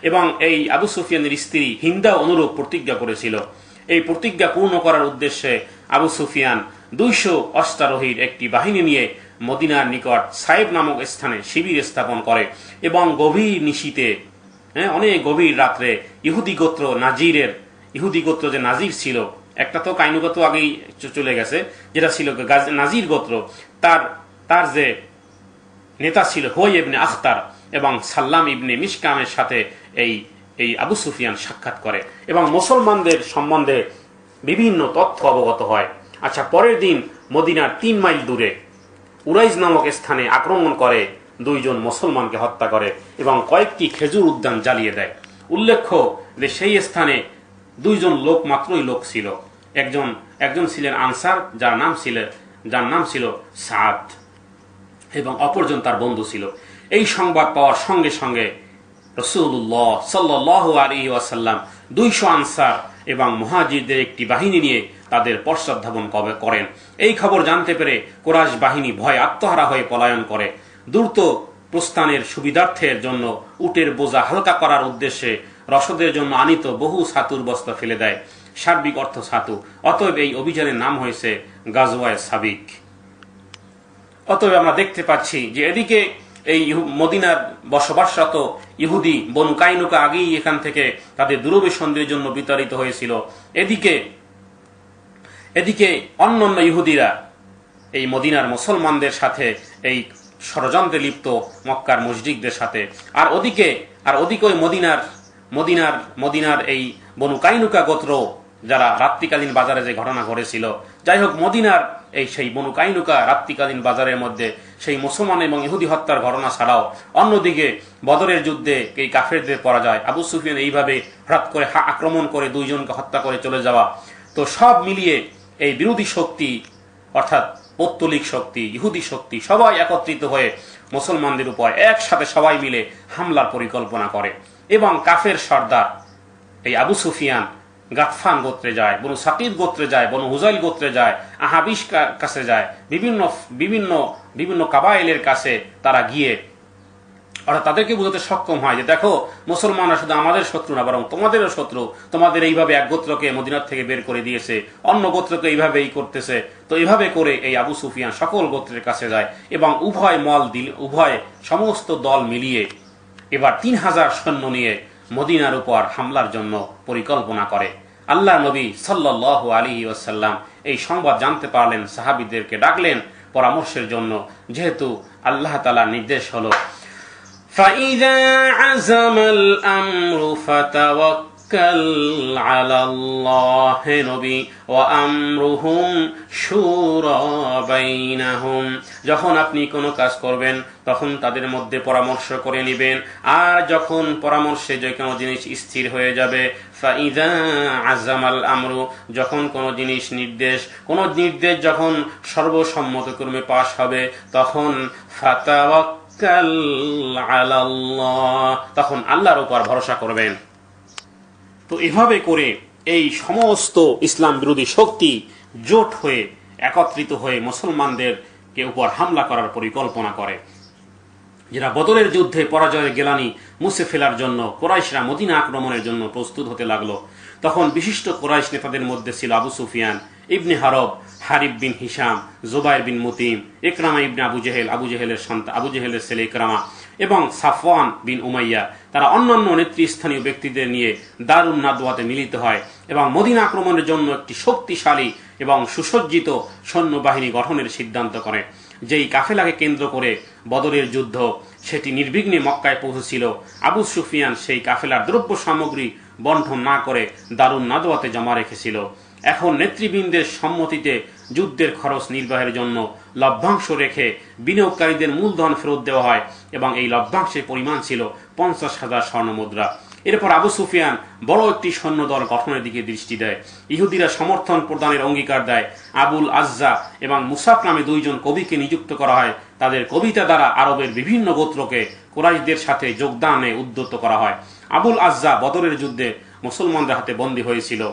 এবং এই আবু সুফিয়ানের স্ত্রী হিন্দা অনুরূপ প্রতিজ্ঞা করেছিল। এই প্রতিজ্ঞা পূর্ণ করার উদ্দেশ্যে আবু সুফিয়ান 200 অশ্বারোহীর একটি বাহিনী নিয়ে মদিনার নিকট সাইব নামক স্থানে শিবির স্থাপন করে এবং গভীর নিশীতে, অনেক গভীর রাত্রে ইহুদি গোত্র যে নাজির ছিল, একটা তো কাইনুকা তো আগেই চলে গেছে, যেটা ছিল নাজির গোত্র, তার যে নেতা ছিল হুয়াই ইবনে আখতার এবং সাল্লাম ইবনে মিশকামের সাথে এই আবু সুফিয়ান সাক্ষাৎ করে এবং মুসলমানদের সম্বন্ধে বিভিন্ন তথ্য অবগত হয়। আচ্ছা, পরের দিন মদিনার 3 মাইল দূরে উরাইজ নামক স্থানে আক্রমণ করে 2 জন মুসলমানকে হত্যা করে এবং কয়েকটি খেজুর উদ্যান জ্বালিয়ে দেয়। উল্লেখ্য যে সেই স্থানে 2 জন মাত্রই লোক ছিল। একজন ছিলেন আনসার, যার নাম ছিল সাদ, এবং অপরজন তার বন্ধু ছিল। এই সংবাদ পাওয়ার সঙ্গে সঙ্গে রাসূলুল্লাহ সাল্লাল্লাহু আলাইহি ওয়াসাল্লাম 200 আনসার এবং মুহাজিরদের একটি বাহিনী নিয়ে তাদের পশ্চাৎধাবন করেন। এই খবর জানতে পেরে কুরাইশ বাহিনী ভয়ে আত্মহারা হয়ে পলায়ন করে। দ্রুত প্রস্থানের সুবিধার্থের জন্য উটের বোঝা হালকা করার উদ্দেশ্যে রসদের জন্য আনিত বহু ছাতুর বস্তা ফেলে দেয়, সার্বিক অর্থ ছাতু। অতএব এই অভিযানের নাম হয়েছে গাজওয়ায়ে সাবিক। অতএব আমরা দেখতে পাচ্ছি যে এদিকে এই মদিনার বসবাসরত ইহুদি বনু কাইনুকা আগেই এখান থেকে তাদের দূরভিসন্ধির জন্য বিতাড়িত হয়েছিল। এদিকে অন্যান্য ইহুদিরা এই মদিনার মুসলমানদের সাথে এই ষড়যন্ত্রে লিপ্ত মক্কার মুশরিকদের সাথে, আর ওদিকে ওই মদিনার এই বনু কাইনুকা গোত্র যারা রাত্রিকালীন বাজারে যে ঘটনা ঘটেছিল। যাই হোক, মদিনার সেই বনু কাইনুকা রাত্রিকালীন বাজারের মধ্যে সেই মুসলমান এবং ইহুদি হত্যার ঘটনা ছাড়াও অন্যদিকে বদরের যুদ্ধে এই কাফেরদের পরাজয়, আবু সুফিয়ান এইভাবে হঠাৎ করে আক্রমণ করে 2 জনকে হত্যা করে চলে যাওয়া, তো সব মিলিয়ে এই বিরোধী শক্তি অর্থাৎ পৌত্তলিক শক্তি, ইহুদি শক্তি সবাই একত্রিত হয়ে মুসলমানদের উপর একসাথে সবাই মিলে হামলার পরিকল্পনা করে। এবং কাফের সর্দার এই আবু সুফিয়ান গাতফান গোত্রে যায়, বনু সাকিব গোত্রে যায়, বনু হুজাইল গোত্রে যায়, আহাবিশ কাছে যায়, বিভিন্ন বিভিন্ন বিভিন্ন কাবাইলের কাছে তারা গিয়ে অর্থাৎ তাদেরকে বোঝাতে সক্ষম হয় যে দেখো, মুসলমানরা শুধু আমাদের শত্রু না, বরং তোমাদেরও শত্রু। তোমাদের এইভাবে এক গোত্রকে মদিনার থেকে বের করে দিয়েছে, অন্য গোত্রকে এইভাবেই করতেছে। তো এইভাবে করে এই আবু সুফিয়ান সকল গোত্রের কাছে যায় এবং উভয় সমস্ত দল মিলিয়ে এবার 3000 সৈন্য নিয়ে মদিনার উপর হামলার জন্য পরিকল্পনা করে। আল্লাহ নবী সাল্লাল্লাহু আলাইহি ওয়াসাল্লাম এই সংবাদ জানতে পারলেন, সাহাবীদেরকে ডাকলেন পরামর্শের জন্য, যেহেতু আল্লাহ তাআলার নির্দেশ হলো فَإِذَا عَزَمَ الْأَمْرُ فَتَوَكَّلْ عَلَى اللَّهِ নবী وَأَمْرُهُمْ شُورَى بَيْنَهُمْ। যখন আপনি কোনো কাজ করবেন তখন তাদের মধ্যে পরামর্শ করে নেবেন, আর যখন পরামর্শে যে কোনো জিনিস স্থির হয়ে যাবে, فَإِذَا عَزَمَ الْأَمْرُ যখন কোনো নির্দেশ যখন সর্বসম্মতক্রমে পাশ হবে, তখন তখন আল্লাহর উপর ভরসা করবেন। তো এভাবে করে এই সমস্ত ইসলাম বিরোধী শক্তি জোট হয়ে একত্রিত হয়ে মুসলমানদেরকে উপর হামলা করার পরিকল্পনা করে। যারা বদরের যুদ্ধে পরাজয়ের গেলানি মুছে ফেলার জন্য কুরাইশরা মদিনা আক্রমণের জন্য প্রস্তুত হতে লাগলো, তখন বিশিষ্ট কুরাইশ নেতাদের মধ্যে ছিল আবু সুফিয়ান, ইবনে হারব, হারিব বিন হিশাম, জুবাইর বিন মুতিম, ইকরামা ইবনে আবু জেহেলের সন্তান, আবু জেহেলের ছেলে ইকরামা, এবং সাফওয়ান বিন উমাইয়া। তারা অন্যান্য নেতৃস্থানীয় ব্যক্তিদের নিয়ে দারুন নাদওয়াতে মিলিত হয় এবং মদিনা আক্রমণের জন্য একটি শক্তিশালী এবং সুসজ্জিত সৈন্যবাহিনী গঠনের সিদ্ধান্ত করে। যেই কাফেলাকে কেন্দ্র করে বদরের যুদ্ধ সেটি নির্বিঘ্নে মক্কায় পৌঁছেছিল, আবু সুফিয়ান সেই কাফেলার দ্রব্য সামগ্রী বণ্টন না করে দারুন নাদওয়াতে জমা রেখেছিল। এখন নেতৃবৃন্দের সম্মতিতে যুদ্ধের খরচ নির্বাহের জন্য লভ্যাংশ রেখে বিনিয়োগকারীদের মূলধন ফেরত দেওয়া হয় এবং এই লভ্যাংশের পরিমাণ ছিল 50,000 স্বর্ণমুদ্রা। এরপর আবু সুফিয়ান বড় একটি সৈন্যদল গঠনের দিকে দৃষ্টি দেয়। ইহুদিরা সমর্থন প্রদানের অঙ্গীকার দেয়। আবুল আজ্জা এবং মুসাফ নামে 2 জন কবিকে নিযুক্ত করা হয়। তাদের কবিতা দ্বারা আরবের বিভিন্ন গোত্রকে কুরাইশদের সাথে যোগদানে উদ্যত করা হয়। আবুল আজ্জা বদরের যুদ্ধে মুসলমানদের হাতে বন্দী হয়েছিল।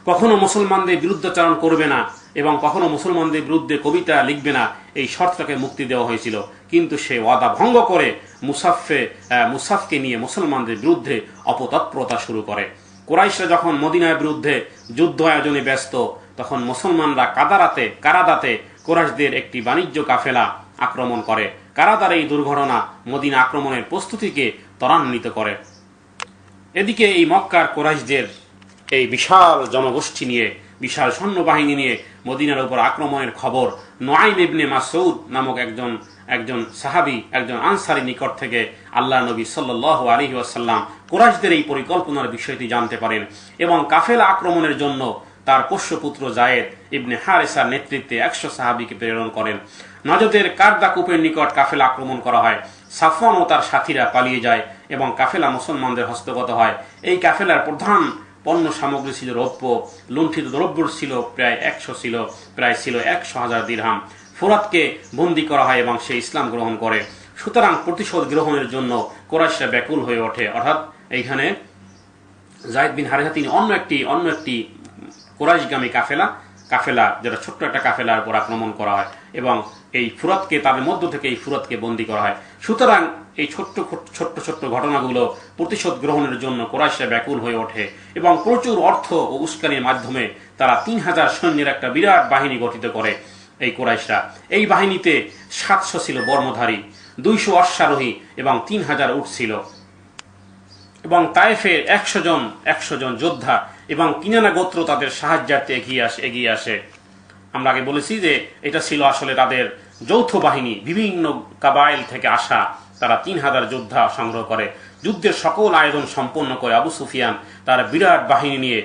কখনো মুসলমানদের বিরুদ্ধাচরণ করবে না এবং কখনো মুসলমানদের বিরুদ্ধে কবিতা লিখবে না, এই শর্তটাকে মুক্তি দেওয়া হয়েছিল। কিন্তু সে ওয়াদা ভঙ্গ করে মুসাফকে নিয়ে মুসলমানদের বিরুদ্ধে অপতৎপরতা শুরু করে। কুরাইশরা যখন মদিনার বিরুদ্ধে যুদ্ধ আয়োজনে ব্যস্ত, তখন মুসলমানরা কারাদাতে কুরাইশদের একটি বাণিজ্য কাফেলা আক্রমণ করে। কারাদার এই দুর্ঘটনা মদিনা আক্রমণের প্রস্তুতিকে ত্বরান্বিত করে। এদিকে এই মক্কার কুরাইশদের এই বিশাল জনগোষ্ঠী নিয়ে, বিশাল সৈন্যবাহিনী নিয়ে মদিনার উপর আক্রমণের খবর নুআইম ইবনে মাসউদ নামক একজন সাহাবী, একজন আনসারী নিকট থেকে আল্লাহ নবী সাল্লাল্লাহু আলাইহি ওয়াসাল্লাম কুরাইশদের এই পরিকল্পনার বিষয়টি জানতে পারেন এবং কাফেলা আক্রমণের জন্য তার পোষ্যপুত্র জায়েদ ইবনে হারেসার নেতৃত্বে 100 সাহাবীকে প্রেরণ করেন। নজদের কারদা কূপের নিকট কাফেলা আক্রমণ করা হয়। সাফওয়ান ও তার সাথীরা পালিয়ে যায় এবং কাফেলা মুসলমানদের হস্তগত হয়। এই কাফেলার প্রধান পণ্য সামগ্রী ছিল রৌপ্য, লুণ্ঠিত দ্রব্য ছিল প্রায় 100,000 দিরহাম। ফুরাতকে বন্দী করা হয় এবং সে ইসলাম গ্রহণ করে। সুতরাং প্রতিশোধ গ্রহণের জন্য কুরাইশরা ব্যাকুল হয়ে ওঠে। অর্থাৎ এইখানে যায়েদ বিন হারেসা তিনি অন্য একটি কুরাইশগামী কাফেলা যেটা ছোট্ট একটা কাফেলার উপর আক্রমণ করা হয় এবং এই ফুরাতকে তাদের মধ্য থেকে এই ফুরাতকে বন্দী করা হয়। সুতরাং এই ছোট্ট ঘটনাগুলো প্রতিশোধ গ্রহণের জন্য কুরাইশরা ব্যাকুল হয়ে ওঠে এবং প্রচুর অর্থ ও উস্কানির মাধ্যমে তারা 3000 সৈন্যের একটা বিরাট বাহিনী গঠিত করে। এই কুরাইশরা এই বাহিনীতে 700 ছিল বর্মধারী, 200 অশ্বারোহী এবং 3000 উট ছিল এবং তায়েফের 100 জন যোদ্ধা এবং কিনানা গোত্র তাদের সাহায্যার্থে এগিয়ে আসে। আমরা আগে বলেছি যে এটা ছিল আসলে তাদের যৌথ বাহিনী, বিভিন্ন কাবাইল থেকে আসা। তারা 3000 যোদ্ধা সংগ্রহ করে, যুদ্ধের সকল আয়োজন সম্পন্ন করে আবু সুফিয়ান তার বিরাট বাহিনী নিয়ে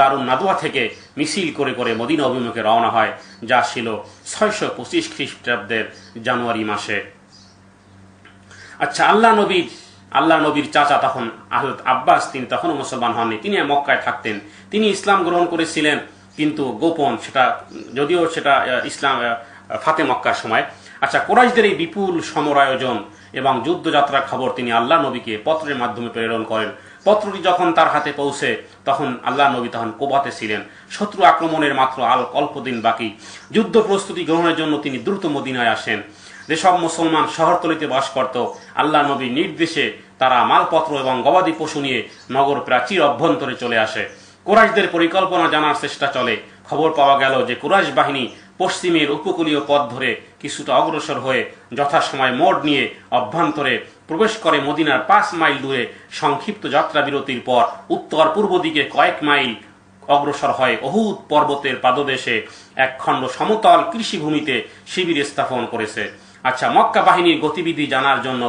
দারুন নাদওয়া থেকে মিছিল করে মদিনা অভিমুখে রওনা হয়, যা ছিল 625 খ্রিস্টাব্দের জানুয়ারি মাসে। আচ্ছা, আল্লাহ নবীর চাচা তখন হযরত আব্বাস, তিনি তখনও মুসলমান হননি, তিনি মক্কায় থাকতেন, তিনি ইসলাম গ্রহণ করেছিলেন কিন্তু গোপন, সেটা যদিও সেটা ইসলাম ফাতে মক্কার সময়। আচ্ছা, কুরাইশদের এই বিপুল সমর আয়োজন এবং যুদ্ধযাত্রার খবর তিনি আল্লাহ নবীকে পত্রের মাধ্যমে প্রেরণ করেন। পত্রটি যখন তার হাতে পৌঁছে তখন আল্লাহ নবী তখন কুবাতে ছিলেন, শত্রু আক্রমণের মাত্র অল্প দিন বাকি। যুদ্ধ প্রস্তুতি গ্রহণের জন্য তিনি দ্রুত মদিনায় আসেন। যেসব মুসলমান শহরতলিতে বাস করত, আল্লাহ নবীর নির্দেশে তারা মালপত্র এবং গবাদি পশু নিয়ে নগর প্রাচীর অভ্যন্তরে চলে আসে। কুরাইশদের পরিকল্পনা জানার চেষ্টা চলে। খবর পাওয়া গেল যে কুরাইশ বাহিনী পশ্চিমের উপকূলীয় পথ ধরে কিছুটা অগ্রসর হয়ে যথাসময় মোড় নিয়ে অভ্যন্তরে প্রবেশ করে মদিনার 5 মাইল দূরে। সংক্ষিপ্ত যাত্রা বিরতির পর উত্তর পূর্ব দিকে কয়েক মাইল অগ্রসর হয় অহুদ পর্বতের পাদদেশে এক খণ্ড সমতল কৃষিভূমিতে শিবির স্থাপন করেছে। আচ্ছা, মক্কা বাহিনীর গতিবিধি জানার জন্য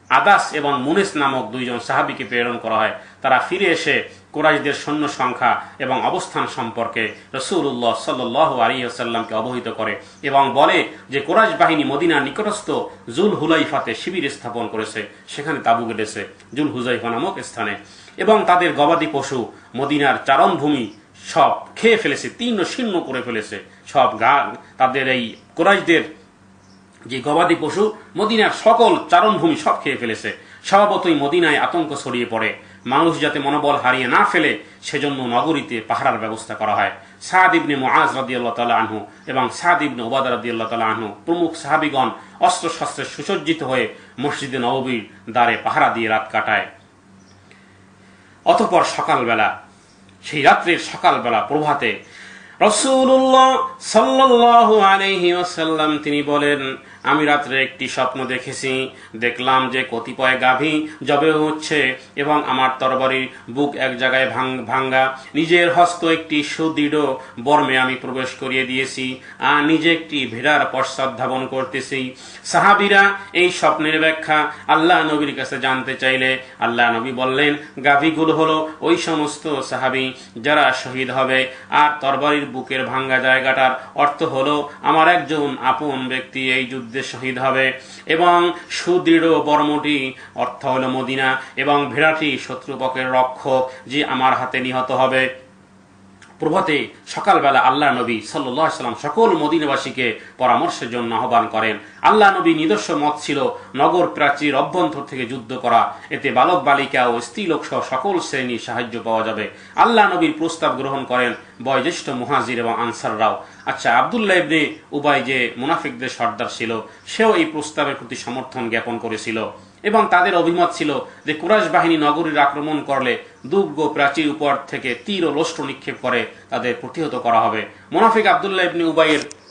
আদাস এবং মুনেস নামক 2 জন সাহাবীকে প্রেরণ করা হয়। তারা ফিরে এসে কুরাইশদের সৈন্য সংখ্যা এবং অবস্থান সম্পর্কে রাসূলুল্লাহ সাল্লাল্লাহু আলাইহি ওয়াসাল্লামকে অবহিত করে এবং বলে যে কুরাইশ বাহিনী মদিনার নিকটস্থ জুল হুলাইফাতে শিবির স্থাপন করেছে, সেখানে তাঁবু গেড়েছে জুল হুলাইফা নামক স্থানে, এবং তাদের গবাদি পশু মদিনার চারণভূমি সব খেয়ে ফেলেছে, তীর্ণ শীর্ণ করে ফেলেছে। সব তাদের এই কুরাইশদের যে গবাদি পশু মদিনার সকল চারণভূমি সব খেয়ে ফেলেছে। স্বভাবতই মদিনায় আতঙ্ক ছড়িয়ে পড়ে। মানুষ যাতে মনোবল হারিয়ে না ফেলে সেজন্য নগরীতে পাহারার ব্যবস্থা করা হয়। সাদ ইবনে মুআজ রাদিয়াল্লাহু তাআলা আনহু এবং সাদ ইবনে উবাদা রাদিয়াল্লাহু তাআলা আনহু প্রমুখ সাহাবীগণ অস্ত্রশস্ত্রে সুসজ্জিত হয়ে মসজিদে নববীর দ্বারে পাহারা দিয়ে রাত কাটায়। অতঃপর সকালবেলা, সেই রাত্রের সকালবেলা প্রভাতে রাসূলুল্লাহ সাল্লাল্লাহু আলাইহি ওয়াসাল্লাম তিনি বলেন, আমি রাত্রে একটি স্বপ্ন দেখেছি। দেখলাম যে কতিপয় গাভী জবে হচ্ছে এবং আমার তরবারির বুক এক জায়গায় ভাঙ্গা। নিজের হস্ত একটি সুদৃঢ় বর্মে আমি প্রবেশ করিয়ে দিয়েছি আর নিজে একটি ভেড়ার পশ্চাৎ ধাবন করতেছি। সাহাবীরা এই স্বপ্নের ব্যাখ্যা আল্লাহ নবীর কাছে জানতে চাইলে আল্লাহ নবী বললেন, গাভীগুলো হলো ওই সমস্ত সাহাবী যারা শহীদ হবে, আর তরবারির বুকের ভাঙ্গা জায়গাটার অর্থ হলো আমার একজন আপন ব্যক্তি এই যুদ্ধে শহীদ হবে, এবং সুদৃঢ় বর্মটি অর্থ হলো মদিনা, এবং ভেড়াটি শত্রুপক্ষের রক্ষক যে আমার হাতে নিহত হবে। প্রভাতে সকালবেলা আল্লাহ নবী সাল্লাল্লাহু আলাইহি ওয়াসাল্লাম সকল মদিনাবাসীকে পরামর্শের জন্য আহ্বান করেন। আল্লাহ নবী নিজস্ব মত ছিল নগর প্রাচীর অভ্যন্তর থেকে যুদ্ধ করা, এতে বালক বালিকা ও স্ত্রীলোক সহ সকল শ্রেণীর সাহায্য পাওয়া যাবে। আল্লাহ নবীর প্রস্তাব গ্রহণ করেন বয়োজ্যেষ্ঠ মুহাজির এবং আনসাররাও। আচ্ছা, আব্দুল্লাহ ইবনে উবাই যে মুনাফিকদের সর্দার ছিল, সেও এই প্রস্তাবের প্রতি সমর্থন জ্ঞাপন করেছিল এবং তাদের অভিমত ছিল যে কুরাইশ বাহিনী নগরীর আক্রমণ করলে দুর্গ প্রাচীর উপর থেকে তীর ও লস্ত্র নিক্ষেপ করে তাদের প্রতিহত করা হবে। মুনাফিক আব্দুল্লাহ ইবনে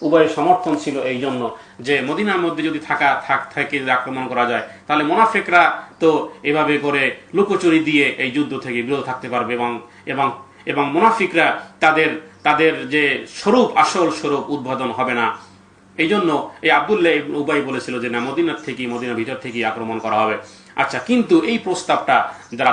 উবাইয়ের সমর্থন ছিল এই জন্য যে মদিনার মধ্যে যদি থেকে আক্রমণ করা যায় তাহলে মুনাফিকরা তো এভাবে করে লুকোচুরি দিয়ে এই যুদ্ধ থেকে বিরত থাকতে পারবে এবং মুনাফিকরা তাদের যে আসল স্বরূপ উদ্বোধন হবে না। এই জন্য এই আব্দুল্লাহ ইবনে উবাই বলেছিল যে না, মদিনার ভিতর থেকেই আক্রমণ করা হবে। আচ্ছা, কিন্তু এই প্রস্তাবটা যারা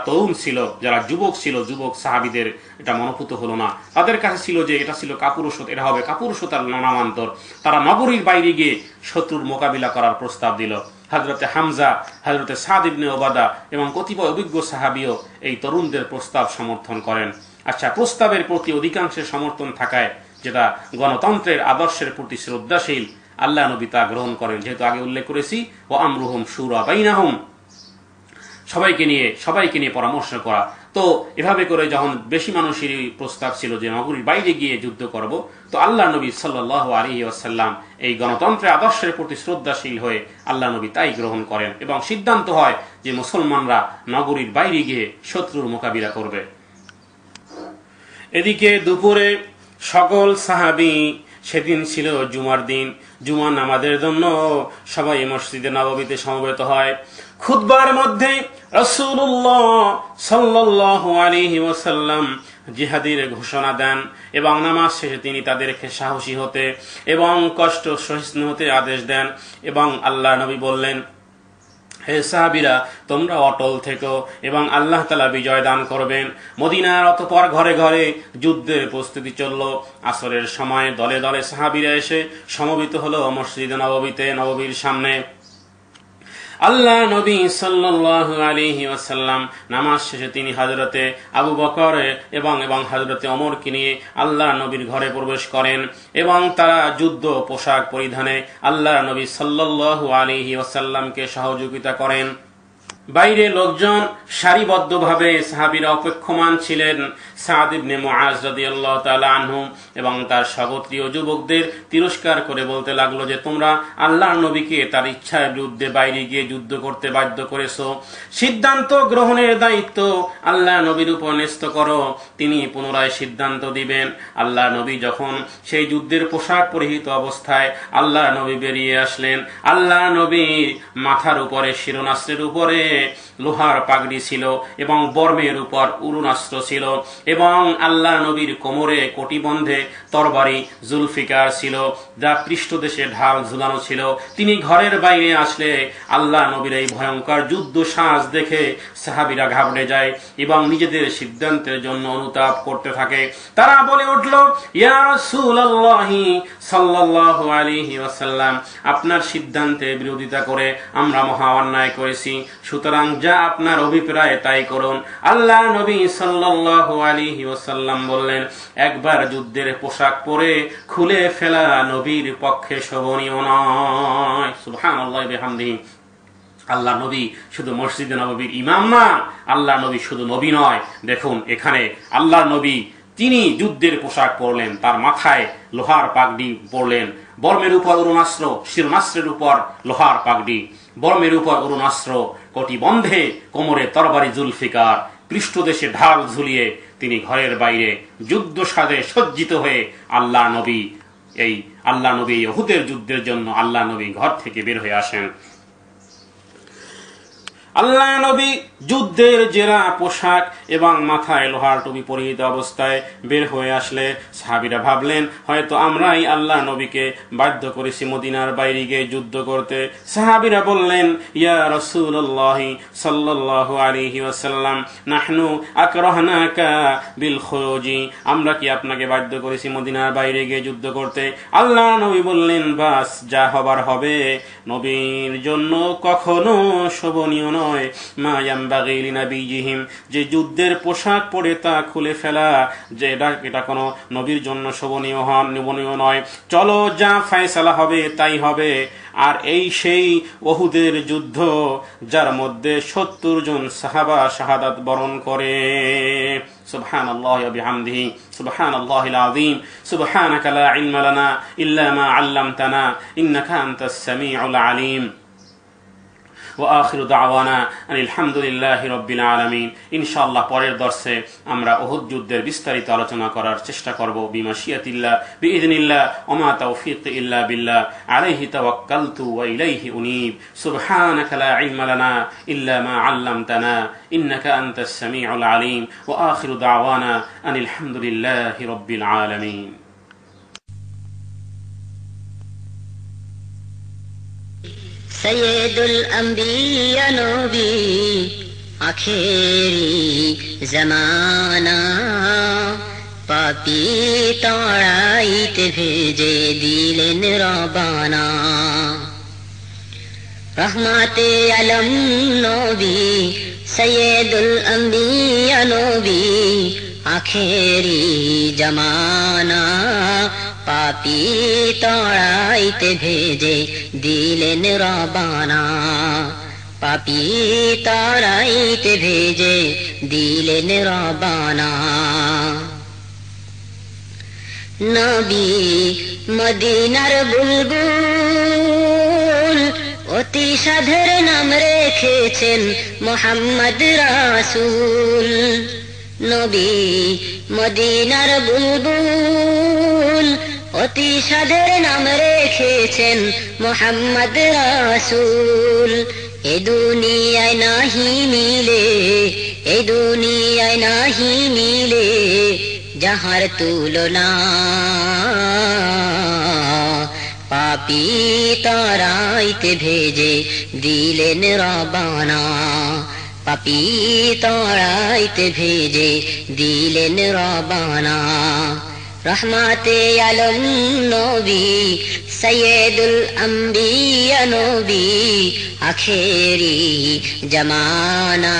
তরুণ ছিল, যারা যুবক ছিল, যুবক সাহাবীদের এটা মনোভূত হলো না। তাদের কাছে ছিল যে এটা ছিল কাপুরুষতা, এটা হবে কাপুরুষতার নামান্তর। তারা নগরীর বাইরে গিয়ে শত্রুর মোকাবিলা করার প্রস্তাব দিল। হযরতে হামজা, হযরতে সাদ ইবনে উবাদা এবং কতিপয় অভিজ্ঞ সাহাবীও এই তরুণদের প্রস্তাব সমর্থন করেন। আচ্ছা, প্রস্তাবের প্রতি অধিকাংশের সমর্থন থাকায়, যেটা গণতন্ত্রের আদর্শের প্রতি শ্রদ্ধাশীল, আল্লাহ নবী তা গ্রহণ করেন। যেহেতু আগে উল্লেখ করেছি ও আমরুহুম শুরা বাইনাহুম, সবাইকে নিয়ে পরামর্শ করা। তো এভাবে করে যখন বেশি মানুষেরই প্রস্তাব ছিল যে নগরীর বাইরে গিয়ে যুদ্ধ করব, তো আল্লাহ নবী সাল্লাল্লাহু আলাইহি ওয়াসাল্লাম এই গণতন্ত্রের আদর্শের প্রতি শ্রদ্ধাশীল হয়ে আল্লাহ নবী তাই গ্রহণ করেন এবং সিদ্ধান্ত হয় যে মুসলমানরা নগরীর বাইরে গিয়ে শত্রুর মোকাবিলা করবে। এদিকে দুপুরে সকল সাহাবী, সেদিন ছিল জুমার দিন, জুমা নামাজের জন্য সবাই মসজিদে নববীতে সমবেত হয়। খুতবার মধ্যে রাসূলুল্লাহ সাল্লাল্লাহু আলাইহি ওয়াসাল্লাম জিহাদের ঘোষণা দেন এবং নামাজ শেষে তিনি তাদেরকে সাহসী হতে এবং কষ্ট সহিষ্ণু হতে আদেশ দেন এবং আল্লাহ নবী বললেন, হে সাহাবীরা, তোমরা অটল থেকো এবং আল্লাহ তাআলা বিজয় দান করবেন। মদিনার অতঃপর ঘরে ঘরে যুদ্ধের প্রস্তুতি চলল। আসরের সময় দলে দলে সাহাবীরা এসে সমবেত হলো মসজিদে নববীতে, নববীর সামনে। আল্লাহ নবী সাল্লাল্লাহু আলাইহি ওয়াসাল্লাম নামাজ শেষে তিনি হযরতে আবু বকর এবং হযরতে ওমরকে নিয়ে আল্লাহ নবীর ঘরে প্রবেশ করেন এবং তারা যুদ্ধ পোশাক পরিধানে আল্লাহ নবী সাল্লাল্লাহু আলাইহি ওয়াসাল্লামকে সহযোগিতা করেন। বাইরে লোকজন সারিবদ্ধভাবে সাহাবীরা অপেক্ষমান ছিলেন। সাদ ইবনে মুআজ রাদিয়াল্লাহু তাআলা আনহু এবং তার সগোত্রীয় যুবকদের তিরস্কার করে বলতে লাগলো যে তোমরা আল্লাহর নবীকে তার ইচ্ছার বিরুদ্ধে বাইরে গিয়ে যুদ্ধ করতে বাধ্য করেছো। সিদ্ধান্ত গ্রহণের দায়িত্ব আল্লাহ নবীর উপর ন্যস্ত করো, তিনি পুনরায় সিদ্ধান্ত দিবেন। আল্লাহ নবী যখন সেই যুদ্ধের পোশাক পরিহিত অবস্থায় আল্লাহ নবী বেরিয়ে আসলেন, আল্লাহ নবীর মাথার উপরে শিরোনাস্ত্রের উপরে লোহার পাগড়ি ছিল এবং বর্মের উপর উরুনাস্ত্র ছিল এবং আল্লাহ নবীর কোমরে কটিবন্ধে তরবারি জুলফিকার ছিল, যা পৃষ্ঠদেশে ঢাল ঝুলানো ছিল। তিনি ঘরের বাইরে আসলে আল্লাহ নবীর এই ভয়ঙ্কর যুদ্ধ সাজ দেখে সাহাবীরা ঘাবড়ে যায় এবং নিজেদের সিদ্ধান্তের জন্য অনুতাপ করতে থাকে। তারা বলে উঠল, ইয়া রাসূলুল্লাহি সাল্লাল্লাহু আলাইহি ওয়াসাল্লাম, আপনার সিদ্ধান্তের বিরোধিতা করে আমরা মহা অন্যায় করেছি, সুতরাং যা আপনার অভিপ্রায় তাই করুন। আল্লাহ নবী সাল্লাল্লাহু আলাইহি ওয়াসাল্লাম বললেন, একবার যুদ্ধের পোশাক পরে খুলে ফেলা নবীর পক্ষে শোভনীয় নয়। সুবহানাল্লাহি ওয়া বিহামদিহি। আল্লাহ নবী শুধু মসজিদে নববীর ইমাম না, আল্লাহ নবী শুধু নবী নয়। দেখুন এখানে আল্লাহ নবী তিনি যুদ্ধের পোশাক পরলেন, তার মাথায় লোহার পাগড়ি পরলেন, বর্মের উপর অরুণাস্ত্র, শিরোনাস্ত্রের উপর লোহার পাগড়ি, বর্মের উপর অরুণাস্ত্র, কটিবন্ধে কোমরে তরবারি জুলফিকার, পৃষ্ঠদেশে ঢাল ঝুলিয়ে তিনি ঘরের বাইরে যুদ্ধ সাজে সজ্জিত হয়ে আল্লাহ নবী উহুদের যুদ্ধের জন্য আল্লাহ নবী ঘর থেকে বের হয়ে আসেন। আল্লাহ নবী যুদ্ধের জেরা পোশাক এবং মাথায় লোহার টুপি পরিহিত অবস্থায় বের হয়ে আসলে সাহাবীরা ভাবলেন হয়তো আমরাই আল্লাহ নবীকে বাধ্য করেছি মদিনার বাইরে গিয়ে যুদ্ধ করতে। সাহাবীরা বললেন, ইয়া রাসূলুল্লাহ সাল্লাল্লাহু আলাইহি ওয়াসাল্লাম, নাহনু আকরাহনাকা বিল খুরুজি, আমরা কি আপনাকে বাধ্য করেছি মদিনার বাইরে গিয়ে যুদ্ধ করতে? আল্লাহ নবী বললেন, বাস যা হবার হবে। নবীর জন্য কখনো শোভনীয় নয় মা ইয়ামবাগি লিনাবিয়িহিম, যে যুদ্ধের পোশাক পরে তা খুলে ফেলা, যে এটা কোনো নবীর জন্য শোভনীয় নয়। চলো যা ফয়সালা হবে তাই হবে। আর এই সেই উহুদের যুদ্ধ যার মধ্যে ৭০ জন সাহাবা শাহাদাত বরণ করে। সুবহানাল্লাহি ওয়া বিহামদিহি, সুবহানাল্লাহিল আযীম, সুবহানাকা লা ইলমা লানা ইল্লা মা আল্লামতানা ইন্নাকা আনতাস সামিউল আলীম। وآخر دعوانا أن الحمد لله رب العالمين। ইনশাআল্লাহ পরের দর্শে আমরা উহুদ যুদ্ধের বিস্তারিত আলোচনা করার চেষ্টা করব বিমাশিয়াতিল্লাহ বিইذنিল্লাহ ওমা তাওফীক ইল্লা বিল্লাহ আলাইহি তাওয়াক্কালতু ওয়া ইলাইহি উনীব। সুবহানাকা লা ইলমা লানা ইল্লা মা আল্লামতানা ইন্নাকা আনতাস সামিউল আলীম। ওয়া আখিরু দাওয়ানা আনিল হামদুলিল্লাহি রাব্বিল আলামিন। সৈয়দুল আম্বিয়া নবী আখেরি জামানা, পাপী তড়াইতে ভেজে দিলেন রবানা। রহমাতে আলম নবী সৈয়দুল আম্বিয়া নবী আখেরি জামানা, পাপী তড়াইতে ভেজে দিলেন রবানা, পাপী তড়াইতে ভেজে দিলেন রবানা। নবী মদিনার বুলবুল, অতি সাধের নাম রেখেছেন মুহাম্মদ রাসূল। নবী মদিনার বুলবুল, অতি সাধের নাম রেখেছেন মুহাম্মদ রাসূল। এ দুনিয়ায় নাহি মিলে, এ দুনিয়ায় নাহি মিলে যাহার তুলনা, পাপী তড়াইতে ভেজে দিলেন রবানা, পাপী তড়াইতে ভেজে দিলেন রবানা। রহমাতে আলম নবী সৈয়দুল আম্বিয়া নবী আখেরি জামানা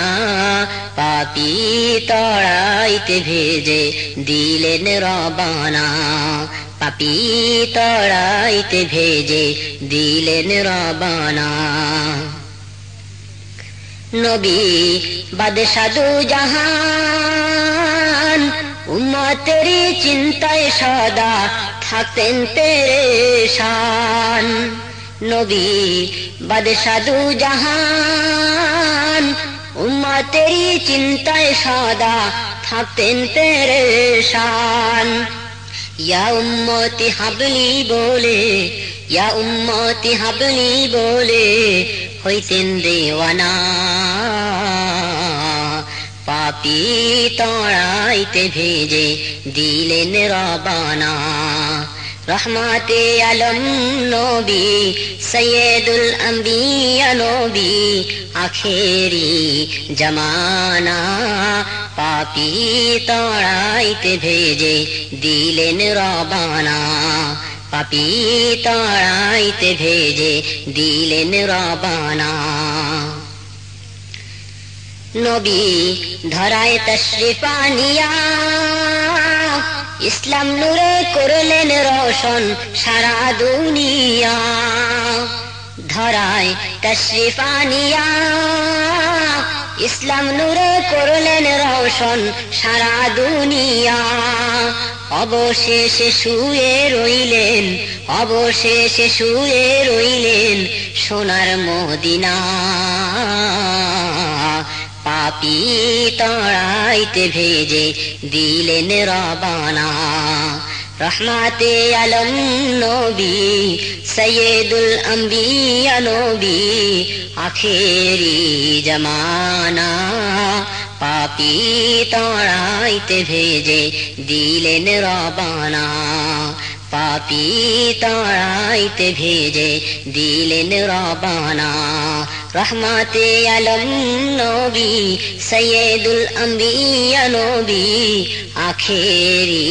পাপী তড়াইতে ভেজে দিলেন রবানা পাপী তড়াইতে ভেজে দিলেন রবানা নবী বাদশা দু জাহান উম্মতেরি চিন্তায় সদা থাকতেন পেরেশান নবী বাদশা দু জাহান উম্মতেরি চিন্তায় সদা থাকতেন পেরেশান ইয়া উম্মতি হাবলি বলে ইয়া উম্মতি হাবলি বলে হইতেন দেওয়ানা পাপী তড়াইতে ভেজে দিলেন রবানা রহমাতে আলম নবী সৈয়দুল আম্বিয়া নবী আখেরি জামানা পাপী তড়াইতে ভেজে দিলেন রবানা পাপী তড়াইতে ভেজে দিলেন রবানা নবী ধরায় তশরিফ আনিয়া ইসলাম নূরে করলেন রোশন সারা দুনিয়া ধরায় তশরিফ আনিয়া ইসলাম নূরে করলেন রোশন সারা দুনিয়া অবশেষে শুয়ে রইলেন অবশেষে শুয়ে রইলেন সোনার মদিনা পাপী তড়াইতে ভেজে দিলেন রবানা রহমাতে আলম নবী সৈয়দুল আম্বিয়া নবী আখেরি জামানা পাপী তড়াইতে ভেজে দিলেন রবানা পাপী তড়াইতে ভেজে দিলেন রবানা রহমাতে আলম নবী সৈয়দুল আম্বিয়া নবী আখেরি